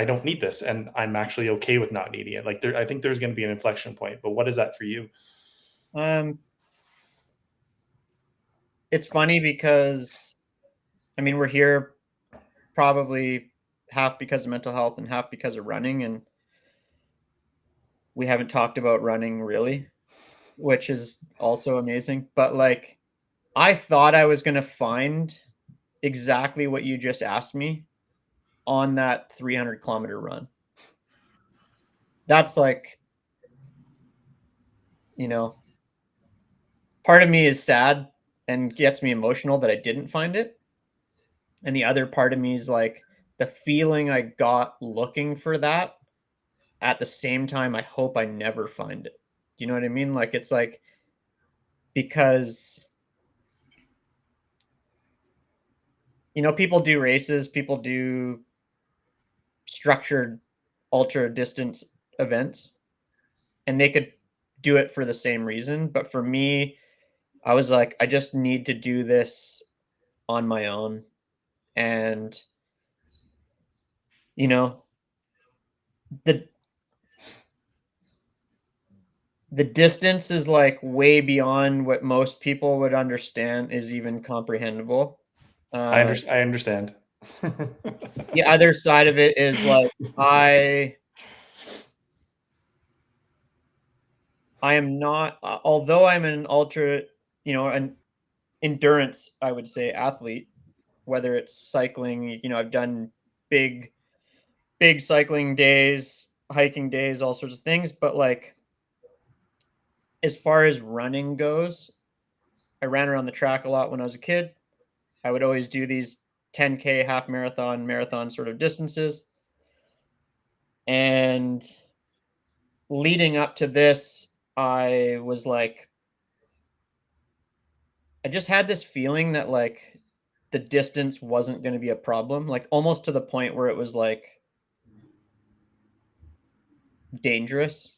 don't need this and I'm actually okay with not needing it. Like, I think there's going to be an inflection point, but what is that for you? Um, it's funny because I mean we're here probably half because of mental health and half because of running, and we haven't talked about running really, which is also amazing. But like, I thought I was going to find exactly what you just asked me on that 300-kilometer run. That's like, you know, part of me is sad and gets me emotional that I didn't find it. And the other part of me is like the feeling I got looking for that. At the same time, I hope I never find it. Do you know what I mean? Like, it's like, because, you know, people do races, people do structured ultra distance events, and they could do it for the same reason. But for me, I was like, I just need to do this on my own. And, you know, the the distance is like way beyond what most people would understand is even comprehensible. I understand. The other side of it is like I am not, although I'm an ultra, you know, an endurance, I would say, athlete, whether it's cycling, you know, I've done big, big cycling days, hiking days, all sorts of things. But like, as far as running goes, I ran around the track a lot when I was a kid. I would always do these 10K, half marathon, marathon sort of distances. And leading up to this, I was like, I just had this feeling that like the distance wasn't going to be a problem, like almost to the point where it was like dangerous,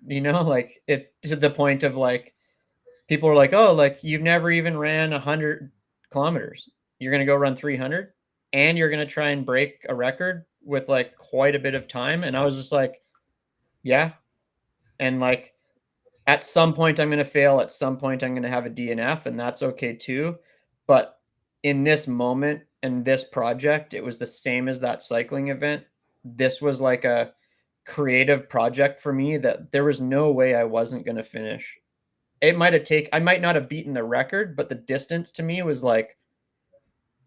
you know, like it to the point of like people were like, "Oh, like you've never even ran 100 kilometers. You're going to go run 300 and you're going to try and break a record with like quite a bit of time." And I was just like, "Yeah." And like at some point I'm going to fail, at some point I'm going to have a DNF, and that's okay too. But in this moment and this project, it was the same as that cycling event. This was like a creative project for me that there was no way I wasn't going to finish. I might not have beaten the record, but the distance to me was like,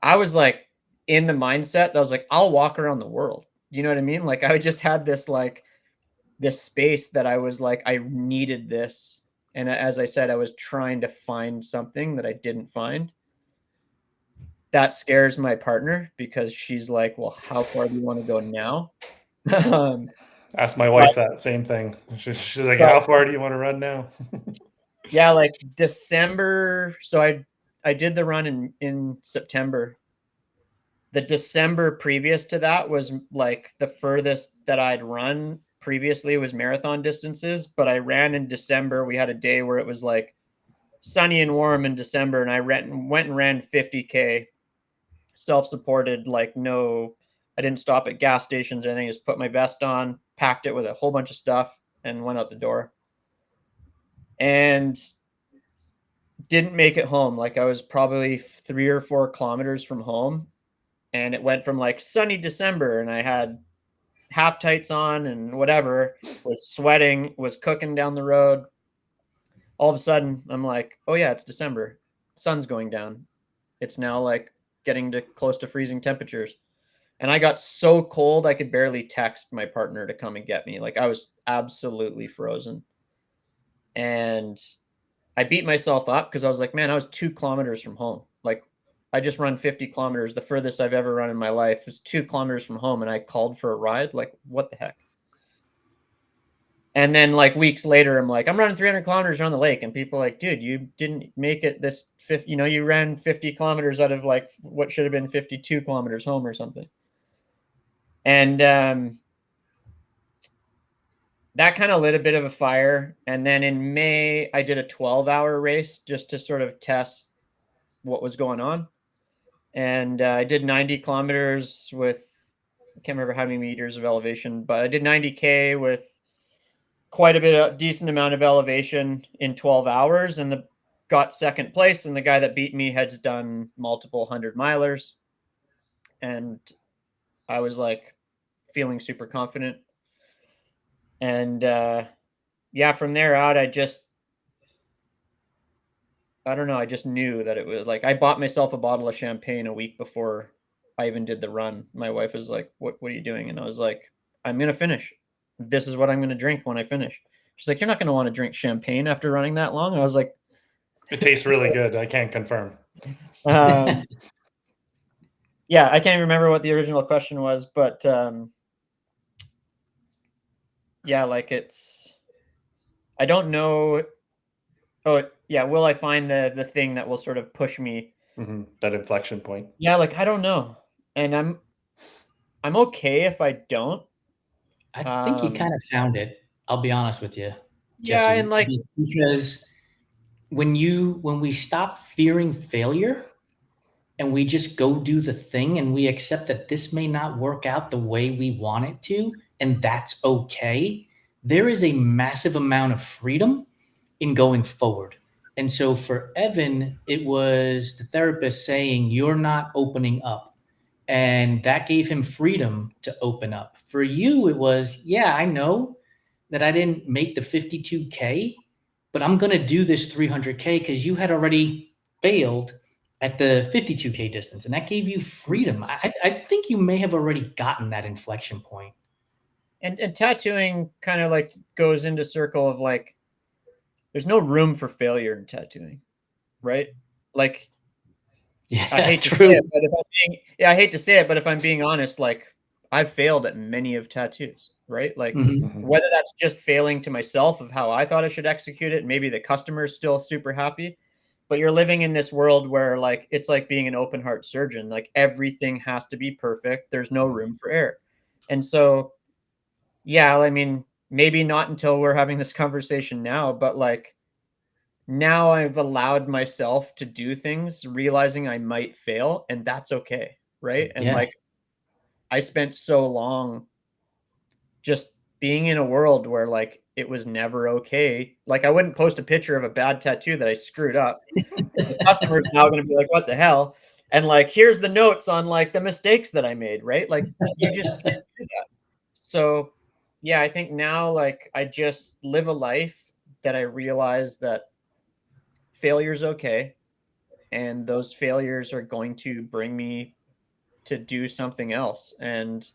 I was like in the mindset that I was like, I'll walk around the world. You know what I mean? Like I just had this like this space that I was like, I needed this. And as I said, I was trying to find something that I didn't find. That scares my partner because she's like, well, how far do you want to go now? um, Ask my but, wife that same thing. She's like, but "How far do you want to run now?" yeah, like December. So I did the run in September. The December previous to that was like the furthest that I'd run previously was marathon distances, but I ran in December. We had a day where it was like sunny and warm in December, and I went and ran 50K self-supported, like no, I didn't stop at gas stations or anything, just put my vest on, packed it with a whole bunch of stuff, and went out the door. And didn't make it home. Like I was probably 3 or 4 kilometers from home, and it went from like sunny December, and I had half tights on and whatever, was sweating, was cooking down the road. All of a sudden, I'm like, oh yeah, it's December. Sun's going down. It's now like getting to close to freezing temperatures. And I got so cold I could barely text my partner to come and get me. Like I was absolutely frozen. And I beat myself up because I was like, man, I was 2 kilometers from home. Like I just run 50 kilometers. The furthest I've ever run in my life was 2 kilometers from home. And I called for a ride. Like, what the heck? And then like weeks later, I'm like, I'm running 300 kilometers around the lake. And people are like, dude, you didn't make it this 50, you know, you ran 50 kilometers out of like what should have been 52 kilometers home or something. And that kind of lit a bit of a fire. And then in May, I did a 12-hour race just to sort of test what was going on. And I did 90 kilometers with, I can't remember how many meters of elevation, but I did 90K with quite a bit of decent amount of elevation in 12 hours and got second place. And the guy that beat me had done multiple 100-milers. And I was like feeling super confident. And yeah, from there out, I don't know. I just knew that it was like I bought myself a bottle of champagne a week before I even did the run. My wife was like, What are you doing?" And I was like, "I'm gonna finish. This is what I'm gonna drink when I finish." She's like, "You're not gonna want to drink champagne after running that long." I was like, It tastes really good. I can't confirm. um, "Yeah, I can't even remember what the original question was, but yeah, like I don't know. Oh, yeah, will I find the thing that will sort of push me?" That inflection point. Yeah, like I don't know, and I'm okay if I don't. I think you Um, kind of found it. I'll be honest with you, yeah, and Jesse, like because when we stop fearing failure and we just go do the thing and we accept that this may not work out the way we want it to, and that's okay, there is a massive amount of freedom in going forward. And so for Evan, it was the therapist saying, "You're not opening up." And that gave him freedom to open up. For you, it was, "Yeah, I know that I didn't make the 52K, but I'm going to do this 300K," because you had already failed at the 52K distance. And that gave you freedom. I think you may have already gotten that inflection point. and tattooing kind of like goes into circle of like there's no room for failure in tattooing, right? Like I Yeah, hate to say true. it, but if I'm being yeah, I hate to say it, but if I'm being honest, like I've failed at many of tattoos, right? Like Mhm. whether that's just failing to myself of how I thought I should execute it, maybe the customer is still super happy, but you're living in this world where like it's like being an open heart surgeon, like everything has to be perfect. There's no room for error. And so, yeah, I mean, maybe not until we're having this conversation now, but like now I've allowed myself to do things realizing I might fail, and that's okay, right? And, Yeah. like, I spent so long just being in a world where, like, it was never okay. Like, I wouldn't post a picture of a bad tattoo that I screwed up because the customer is now gonna be like, "What the hell?" And, like, here's the notes on, like, the mistakes that I made, right? Like, you just can't do that. So, yeah, I think now, like, I just live a life that I realize that failure's okay. And those failures are going to bring me to do something else. And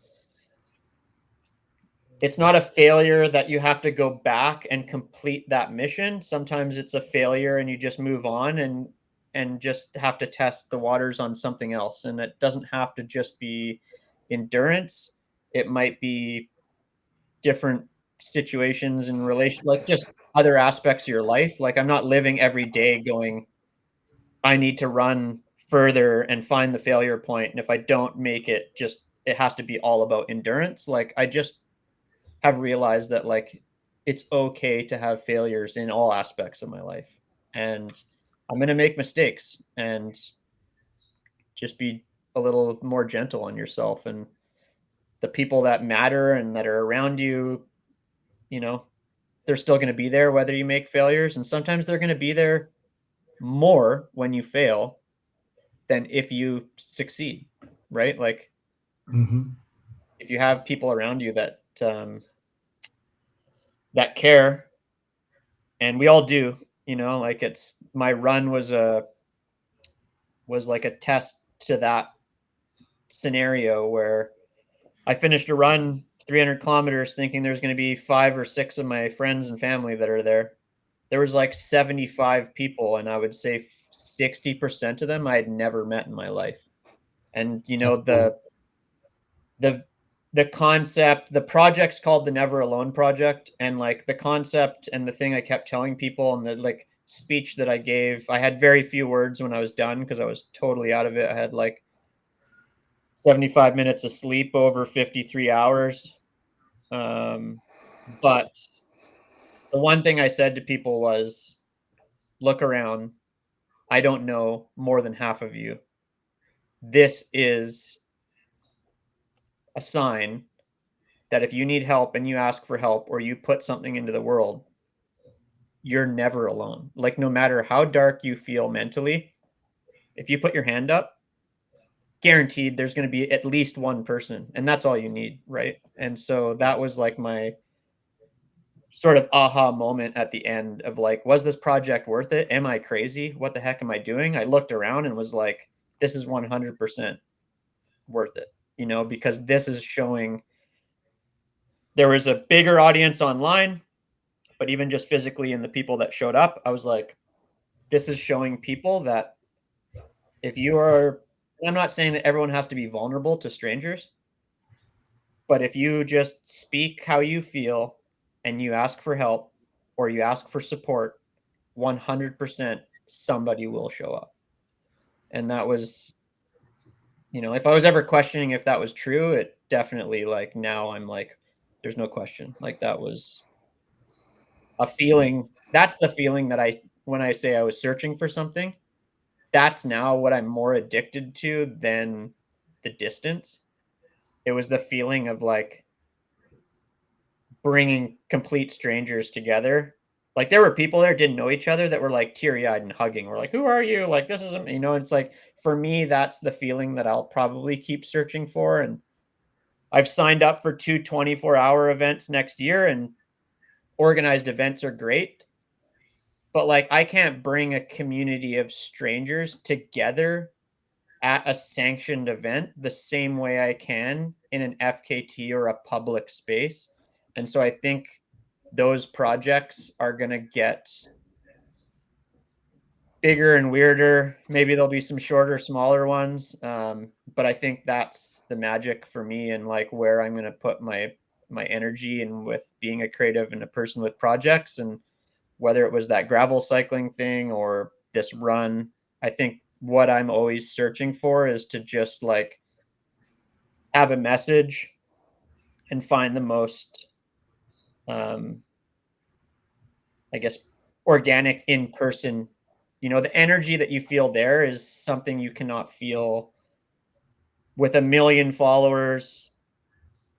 it's not a failure that you have to go back and complete that mission. Sometimes it's a failure and you just move on and just have to test the waters on something else. And it doesn't have to just be endurance. It might be different situations in relation, like just other aspects of your life. Like I'm not living every day going, I need to run further and find the failure point, and if I don't make it, just it has to be all about endurance. Like, I just have realized that, like, it's okay to have failures in all aspects of my life, and I'm gonna make mistakes, and just be a little more gentle on yourself, and the people that matter and that are around you, you know, they're still gonna be there whether you make failures, and sometimes they're gonna be there more when you fail than if you succeed, right? Like Mhm. if you have people around you that care, and we all do, like it's my run was like a test to that scenario where I finished a run 300 kilometers thinking there's going to be 5 or 6 of my friends and family that are there. There was like 75 people, and I would say 60% of them I had never met in my life. And That's cool. the the concept, the project's called the Never Alone Project, and like the concept and the thing I kept telling people and the like speech that I gave, I had very few words when I was done because I was totally out of it. I had like 75 minutes of sleep over 53 hours. But the one thing I said to people was, look around. I don't know more than half of you. This is a sign that if you need help and you ask for help or you put something into the world, you're never alone. Like, no matter how dark you feel mentally, if you put your hand up, guaranteed there's going to be at least one person, and that's all you need, right? And so that was like my sort of aha moment at the end of like, was this project worth it? Am I crazy? What the heck am I doing? I looked around and was like, this is 100% worth it, you know, because this is showing there was a bigger audience online, but even just physically in the people that showed up, I was like, this is showing people that if you are, I'm not saying that everyone has to be vulnerable to strangers, but if you just speak how you feel and you ask for help or you ask for support, 100% somebody will show up. And that was, you know, if I was ever questioning if that was true, it definitely, like, now I'm like, there's no question. Like, that was a feeling. That's the feeling that when I say I was searching for something, that's now what I'm more addicted to than the distance. It was the feeling of like bringing complete strangers together. Like there were people there didn't know each other that were like teary-eyed and hugging. We're like, "Who are you?" Like this isn't, you know, it's like for me that's the feeling that I'll probably keep searching for, and I've signed up for 2 24-hour events next year, and organized events are great, but like I can't bring a community of strangers together at a sanctioned event the same way I can in an FKT or a public space. And so I think those projects are going to get bigger and weirder. Maybe there'll be some shorter, smaller ones. But I think that's the magic for me and like where I'm going to put my energy and with being a creative and a person with projects, and whether it was that gravel cycling thing or this run, I think what I'm always searching for is to just like have a message and find the most, um, I guess, organic in person. You know, the energy that you feel there is something you cannot feel with a million followers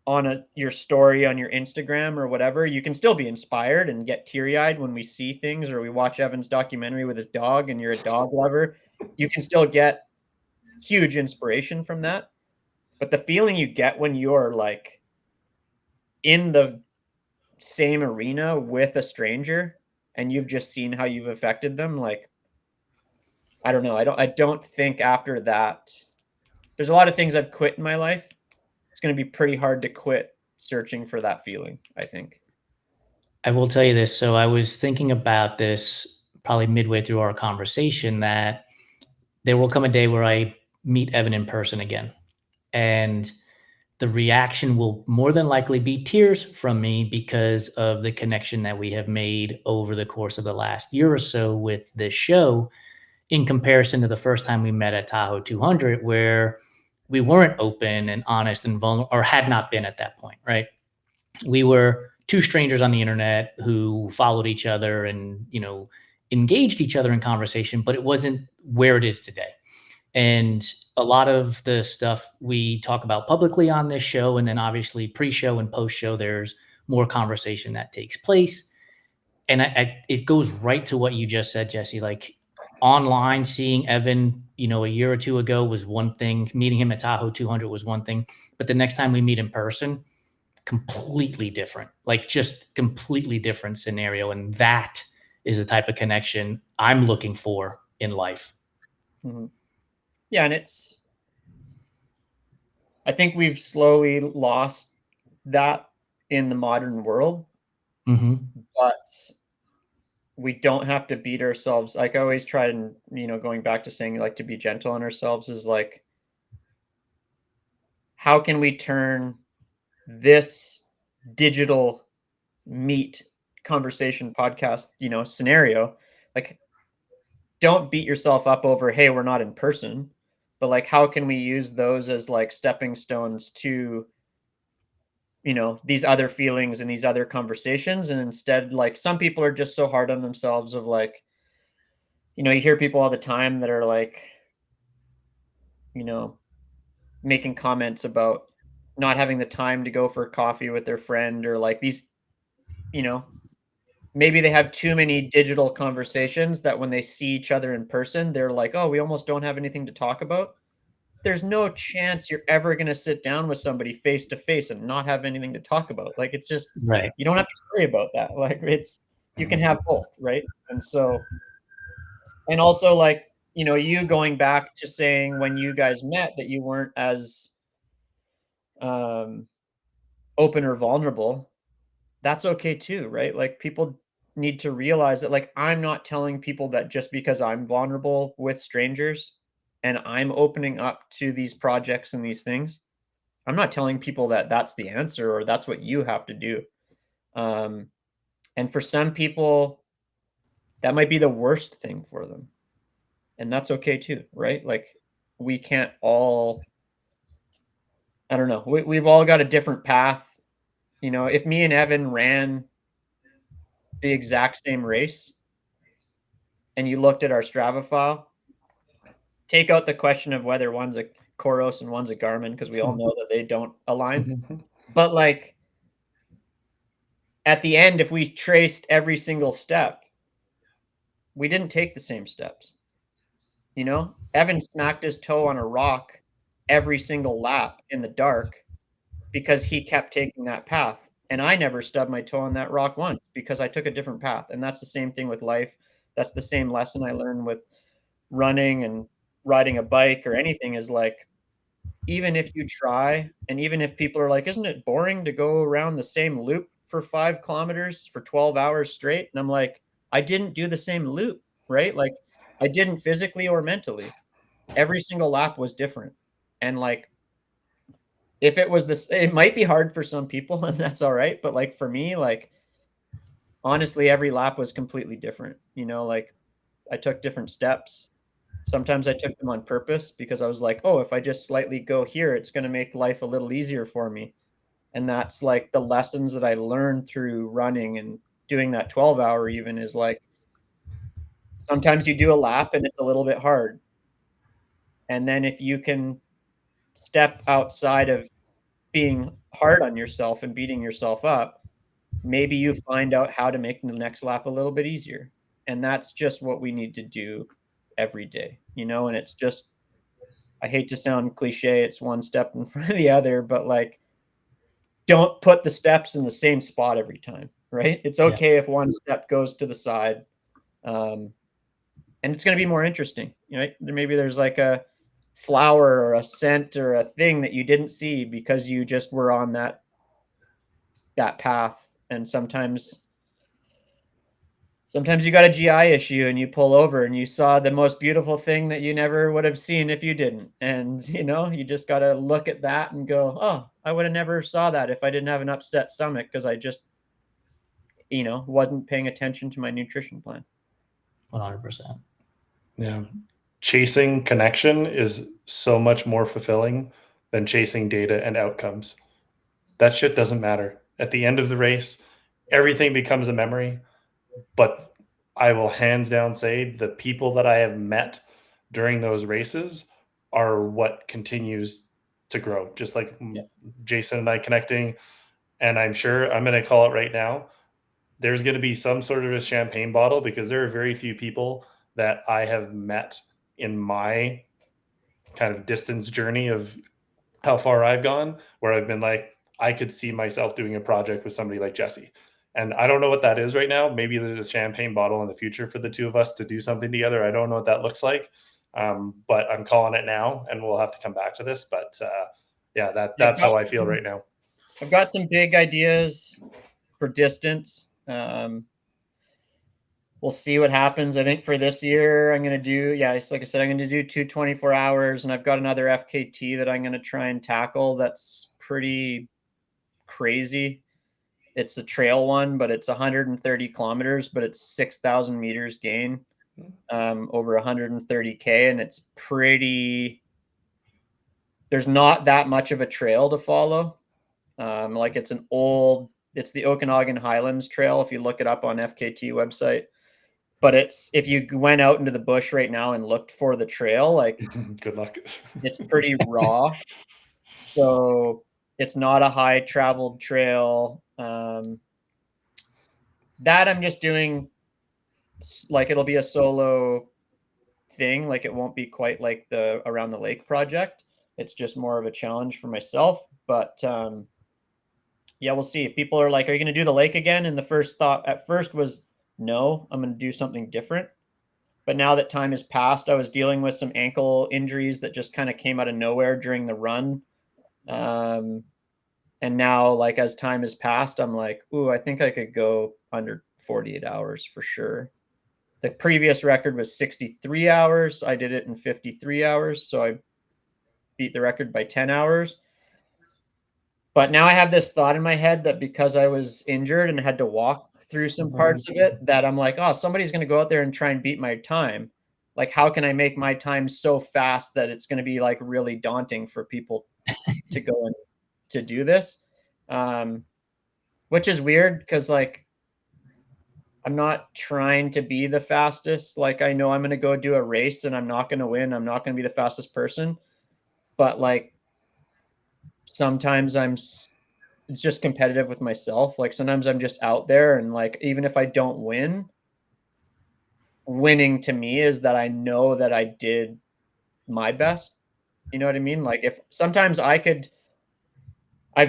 on your story on your Instagram or whatever. You can still be inspired and get teary-eyed when we see things, or we watch Evan's documentary with his dog and you're a dog lover. You can still get huge inspiration from that. But the feeling you get when you're like in the same arena with a stranger and you've just seen how you've affected them, like I don't know. I don't think after that, there's a lot of things I've quit in my life. It's going to be pretty hard to quit searching for that feeling, I think. I will tell you this. So I was thinking about this probably midway through our conversation that there will come a day where I meet Evan in person again. And the reaction will more than likely be tears from me because of the connection that we have made over the course of the last year or so with this show, in comparison to the first time we met at Tahoe 200, where we weren't open and honest and vulnerable, or had not been at that point, right? We were two strangers on the internet who followed each other and, you know, engaged each other in conversation, but it wasn't where it is today. And a lot of the stuff we talk about publicly on this show, and then obviously pre-show and post-show, there's more conversation that takes place. And it goes right to what you just said, Jesse. Like online, seeing Evan, you know, a year or two ago was one thing. Meeting him at Tahoe 200 was one thing. But the next time we meet in person, completely different, like just completely different scenario. And that is the type of connection I'm looking for in life. Mm-hmm. Yeah. And I think we've slowly lost that in the modern world, but we don't have to beat ourselves. Like I always try to, you know, going back to saying like to be gentle on ourselves is like, how can we turn this digital meet conversation podcast, you know, scenario, like don't beat yourself up over, hey, we're not in person, but like how can we use those as like stepping stones to, you know, these other feelings and these other conversations. And instead, like some people are just so hard on themselves of like, you know, you hear people all the time that are like, you know, making comments about not having the time to go for coffee with their friend, or like these, you know, maybe they have too many digital conversations that when they see each other in person, they're like, oh, we almost don't have anything to talk about. there's no chance you're ever going to sit down with somebody face to face and not have anything to talk about. Like, it's just, Right. you don't have to worry about that. Like, it's, you can have both, right? And so, and also, like, you know, you going back to saying when you guys met that you weren't as um, open or vulnerable, that's okay too, right? Like, people need to realize that, like, I'm not telling people that just because I'm vulnerable with strangers and I'm opening up to these projects and these things, I'm not telling people that that's the answer or that's what you have to do. Um, and for some people, that might be the worst thing for them. And that's okay too, right? Like, we can't all, I don't know, we've all got a different path. You know, if me and Evan ran the exact same race and you looked at our Strava file, take out the question of whether one's a Koros and one's a Garmin, because we all know that they don't align. But like, at the end, if we traced every single step, we didn't take the same steps. You know, Evan smacked his toe on a rock every single lap in the dark because he kept taking that path. And I never stubbed my toe on that rock once because I took a different path. And that's the same thing with life. That's the same lesson I learned with running and riding a bike or anything, is like, even if you try, and even if people are like, isn't it boring to go around the same loop for 5 kilometers for 12 hours straight? And I'm like, I didn't do the same loop, right? Like, I didn't physically or mentally. Every single lap was different. And like, if it was this, it might be hard for some people and that's all right. But like, for me, like, honestly, every lap was completely different. You know, like, I took different steps. Sometimes I took them on purpose because I was like, oh, if I just slightly go here, it's going to make life a little easier for me. And that's like the lessons that I learned through running and doing that 12-hour even, is like, sometimes you do a lap and it's a little bit hard. And then if you can step outside of being hard on yourself and beating yourself up, maybe you find out how to make the next lap a little bit easier. And that's just what we need to do every day, you know? And it's just, I hate to sound cliche, it's one step in front of the other, but like, don't put the steps in the same spot every time, right? It's Yeah. okay if one step goes to the side. And it's going to be more interesting. You know, maybe there's like a flower or a scent or a thing that you didn't see because you just were on that path. And sometimes you got a GI issue and you pull over and you saw the most beautiful thing that you never would have seen if you didn't. And, you know, you just got to look at that and go, oh, I would have never saw that if I didn't have an upset stomach because I just, you know, wasn't paying attention to my nutrition plan. 100%. Yeah. Chasing connection is so much more fulfilling than chasing data and outcomes. That shit doesn't matter. At the end of the race, everything becomes a memory. But I will hands down say the people that I have met during those races are what continues to grow. Just like Jason and I connecting. And I'm sure I'm going to call it right now. There's going to be some sort of a champagne bottle because there are very few people that I have met in my kind of distance journey of how far I've gone, where I've been like, I could see myself doing a project with somebody like Jessy. And I don't know what that is right now. Maybe there's a champagne bottle in the future for the two of us to do something together. I don't know what that looks like. But I'm calling it now and we'll have to come back to this. But yeah, that's how I feel right now. I've got some big ideas for distance. We'll see what happens. I think for this year, I'm going to do, it's like I said, I'm going to do 2 24 hours, and I've got another FKT that I'm going to try and tackle. That's pretty crazy. It's a trail one, but it's 130 kilometers, but it's 6,000 meters gain, over 130K. And it's pretty, there's not that much of a trail to follow. Like, it's the Okanagan Highlands Trail. If you look it up on FKT website, but it's, if you went out into the bush right now and looked for the trail, like, good luck. it's pretty raw. So it's not a high traveled trail. That I'm just doing, like, it'll be a solo thing. Like, it won't be quite like the Around the Lake project. it's just more of a challenge for myself. But yeah, we'll see. People are like, are you going to do the lake again? And the first thought at first was, no, I'm going to do something different. But now that time has passed, I was dealing with some ankle injuries that just kind of came out of nowhere during the run. And now, like, as time has passed, I'm like, ooh, I think I could go under 48 hours for sure. The previous record was 63 hours. I did it in 53 hours. So I beat the record by 10 hours. But now I have this thought in my head that because I was injured and had to walk through some parts of it, that I'm like, oh, somebody's going to go out there and try and beat my time. Like, how can I make my time so fast that it's going to be like really daunting for people to go and to do this? Which is weird because, like, I'm not trying to be the fastest. Like, I know I'm going to go do a race and I'm not going to win. I'm not going to be the fastest person. But like, sometimes it's just competitive with myself. Like, sometimes I'm just out there and, like, even if I don't win, winning to me is that I know that I did my best. You know what I mean? Like, if sometimes I've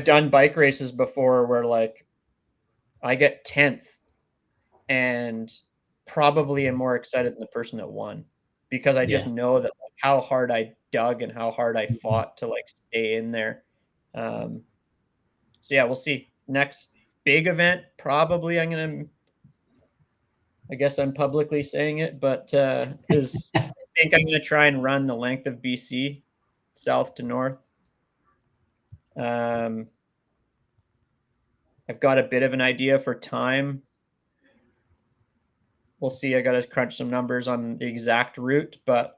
done bike races before where, like, I get 10th and probably am more excited than the person that won because I just know that, like, how hard I dug and how hard I fought to, like, stay in there. So yeah, we'll see. Next big event, probably I guess I'm publicly saying it, but is I think I'm going to try and run the length of BC, south to north. I've got a bit of an idea for time. We'll see. I got to crunch some numbers on the exact route, but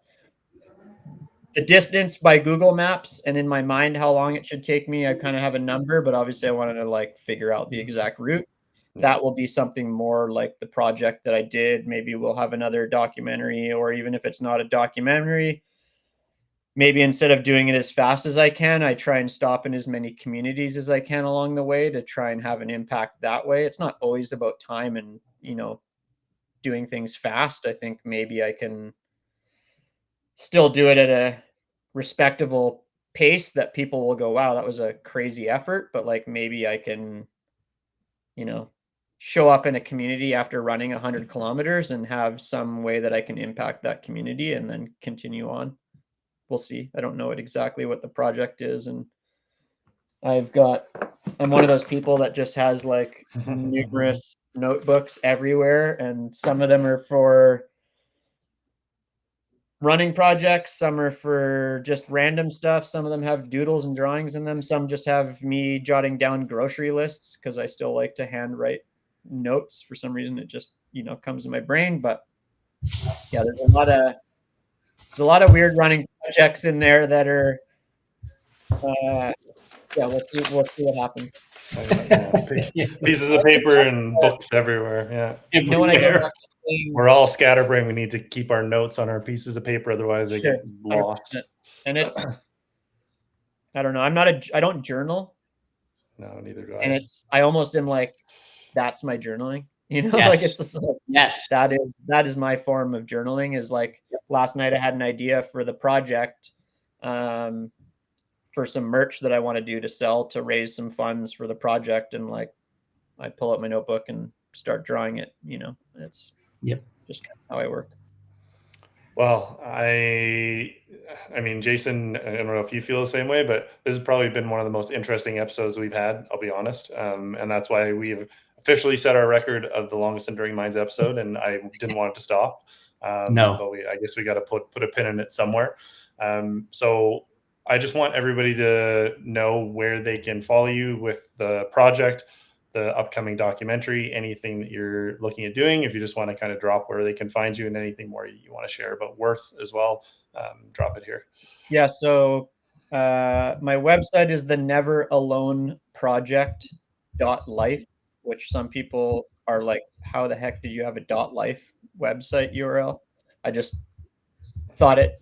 the distance by Google Maps and in my mind how long it should take me, I kind of have a number, but obviously I wanted to, like, figure out the exact route. That will be something more like the project that I did. Maybe we'll have another documentary, or even if it's not a documentary, maybe instead of doing it as fast as I can, I try and stop in as many communities as I can along the way to try and have an impact that way. It's not always about time and, doing things fast. I think maybe I can still do it at a respectable pace that people will go, wow, that was a crazy effort. But, like, maybe I can, show up in a community after running 100 kilometers and have some way that I can impact that community and then continue on. We'll see. I don't know exactly what the project is. And I'm one of those people that just has, like, numerous notebooks everywhere. And some of them are for running projects, some are for just random stuff, some of them have doodles and drawings in them, some just have me jotting down grocery lists because I still like to handwrite notes. For some reason it just comes in my brain. But yeah, there's a lot of weird running projects in there that are yeah, we'll see what happens. Pieces of paper and books everywhere. Yeah. When I go back to playing, we're all scatterbrained. We need to keep our notes on our pieces of paper, otherwise they get lost. 100%. And it's I don't know. I don't journal. No, neither do I. And I almost am like, that's my journaling. Yes. Like, it's just like, yes, that is my form of journaling. Is like, last night I had an idea for the project, for some merch that I want to do to sell to raise some funds for the project. And, like, I pull out my notebook and start drawing it, it's just kind of how I work. Well, I mean, Jason, I don't know if you feel the same way, but this has probably been one of the most interesting episodes we've had, I'll be honest. And that's why we've officially set our record of the longest Enduring Minds episode, and I didn't want it to stop. No. But I guess we got to put a pin in it somewhere. So I just want everybody to know where they can follow you with the project, the upcoming documentary, anything that you're looking at doing. If you just want to kind of drop where they can find you and anything more you want to share about Wirth as well, drop it here. Yeah. So my website is the neveraloneproject.life, which some people are like, how the heck did you have a .life website URL? I just thought it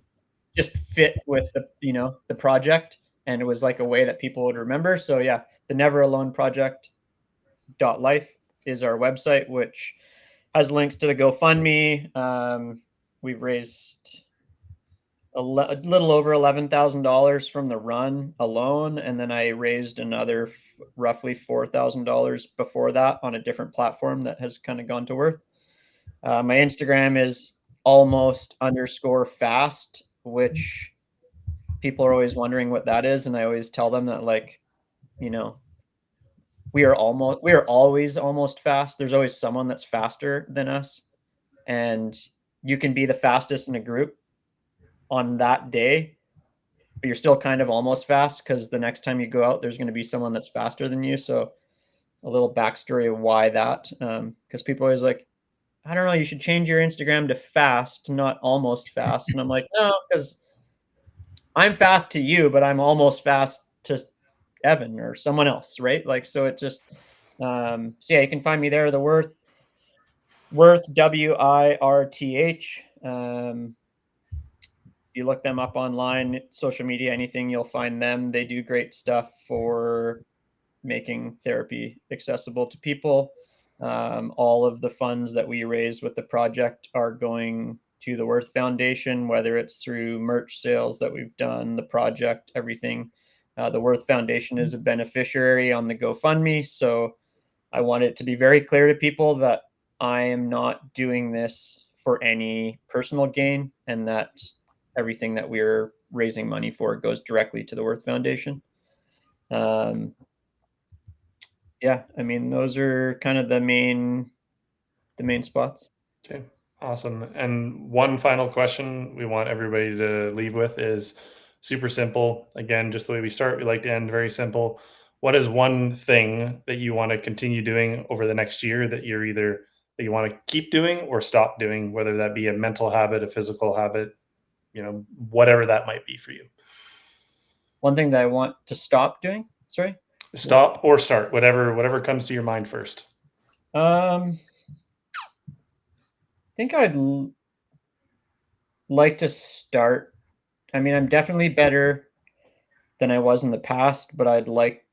just fit with the project, and it was like a way that people would remember. So yeah, the neveraloneproject.life is our website, which has links to the GoFundMe. We've raised a little over $11,000 from the run alone, and then I raised another roughly $4,000 before that on a different platform that has kind of gone to Wirth. My Instagram is almost_fast, which people are always wondering what that is, and I always tell them that, like, you know, we are always almost fast. There's always someone that's faster than us, and you can be the fastest in a group on that day, but you're still kind of almost fast because the next time you go out, there's going to be someone that's faster than you. So a little backstory of why that, because people are always like, I don't know, you should change your Instagram to fast, not almost fast. And I'm like, no, because I'm fast to you, but I'm almost fast to Evan or someone else, right? Like, so it just, so yeah, you can find me there, the Wirth WIRTH. You look them up online, social media, anything, you'll find them. They do great stuff for making therapy accessible to people. All of the funds that we raise with the project are going to the Wirth Foundation, whether it's through merch sales that we've done, the project, everything. The Wirth Foundation is a beneficiary on the GoFundMe. So I want it to be very clear to people that I am not doing this for any personal gain, and that everything that we're raising money for goes directly to the Wirth Foundation. Yeah, I mean, those are kind of the main spots. Okay, awesome. And one final question we want everybody to leave with is super simple. Again, just the way we start, we like to end very simple. What is one thing that you want to continue doing over the next year that you're either that you want to keep doing or stop doing, whether that be a mental habit, a physical habit, whatever that might be for you? One thing that I want to stop doing, sorry? Stop or start, whatever comes to your mind first. I think I'd like to start. I mean, I'm definitely better than I was in the past, but I'd like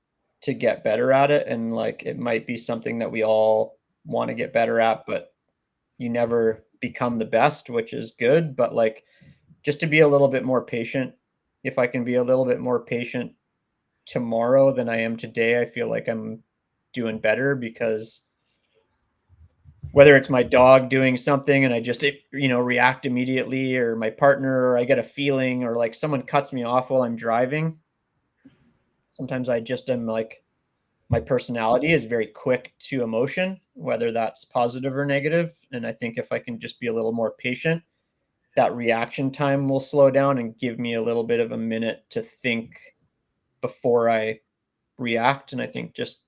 to get better at it. And like, it might be something that we all want to get better at, but you never become the best, which is good. But like, just to be a little bit more patient. If I can be a little bit more patient tomorrow than I am today, I feel like I'm doing better, because whether it's my dog doing something and I just, react immediately, or my partner, or I get a feeling, or like someone cuts me off while I'm driving. Sometimes I just am like, my personality is very quick to emotion, whether that's positive or negative. And I think if I can just be a little more patient, that reaction time will slow down and give me a little bit of a minute to think before I react. And I think just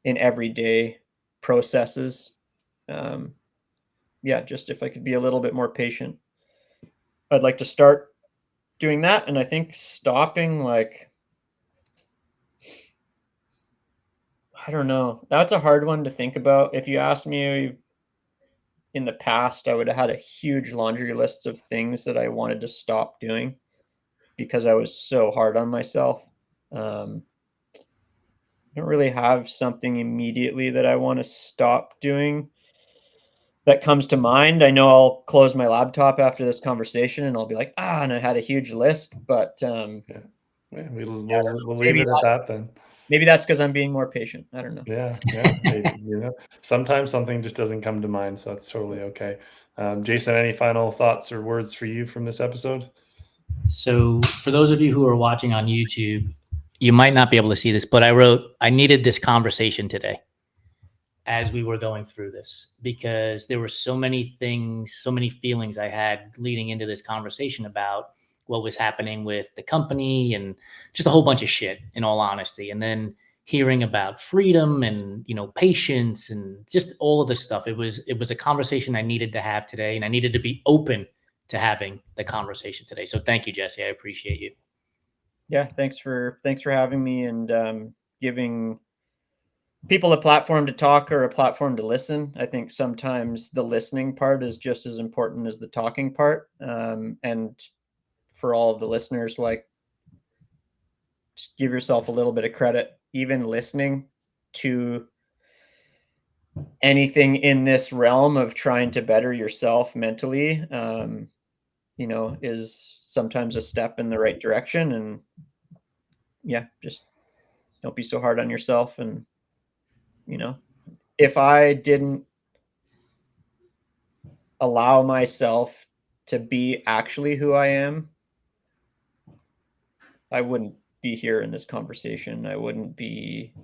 in everyday processes, just if I could be a little bit more patient, I'd like to start doing that. And I think stopping, like, I don't know. That's a hard one to think about. If you asked me in the past, I would have had a huge laundry list of things that I wanted to stop doing because I was so hard on myself. I don't really have something immediately that I want to stop doing that comes to mind. I know I'll close my laptop after this conversation and I'll be like, and I had a huge list, but Yeah, we'll leave maybe it at that then. maybe that's because I'm being more patient. I don't know. Yeah. Sometimes something just doesn't come to mind, so that's totally okay. Jason, any final thoughts or words for you from this episode? So for those of you who are watching on YouTube, you might not be able to see this, but I needed this conversation today as we were going through this, because there were so many things, so many feelings I had leading into this conversation about what was happening with the company and just a whole bunch of shit, in all honesty. And then hearing about freedom and, patience and just all of this stuff. It was a conversation I needed to have today, and I needed to be open to having the conversation today. So thank you, Jesse. I appreciate you. Yeah. Thanks for having me and giving people a platform to talk or a platform to listen. I think sometimes the listening part is just as important as the talking part. And for all of the listeners, like, just give yourself a little bit of credit. Even listening to anything in this realm of trying to better yourself mentally, you know, is sometimes a step in the right direction. And yeah, just don't be so hard on yourself. And, you know, if I didn't allow myself to be actually who I am, I wouldn't be here in this conversation. I wouldn't be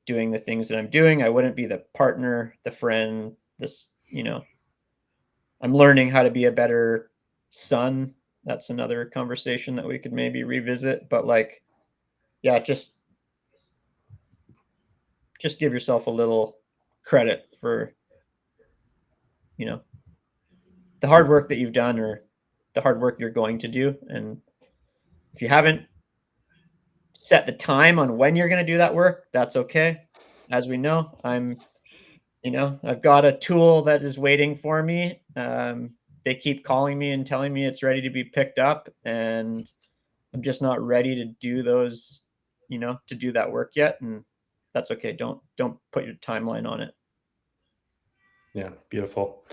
doing the things that I'm doing. I wouldn't be the partner, the friend, this, you know, I'm learning how to be a better son. That's another conversation that we could maybe revisit. But like, yeah, just give yourself a little credit for, you know, the hard work that you've done or the hard work you're going to do. And if you haven't set the time on when you're going to do that work, that's okay. As we know, you know, I've got a tool that is waiting for me. They keep calling me and telling me it's ready to be picked up, and I'm just not ready to do those, you know, to do that work yet. And that's okay. Don't put your timeline on it. Yeah, beautiful.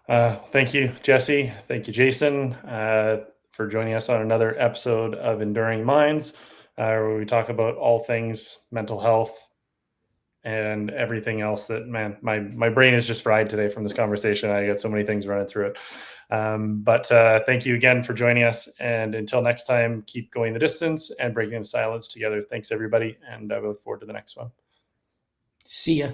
Thank you, Jessy. Thank you, Jason, for joining us on another episode of Enduring Minds, where we talk about all things mental health and everything else that, man, my brain is just fried today from this conversation. I got so many things running through it. But thank you again for joining us. And until next time, keep going the distance and breaking the silence together. Thanks, everybody. And I look forward to the next one. See ya.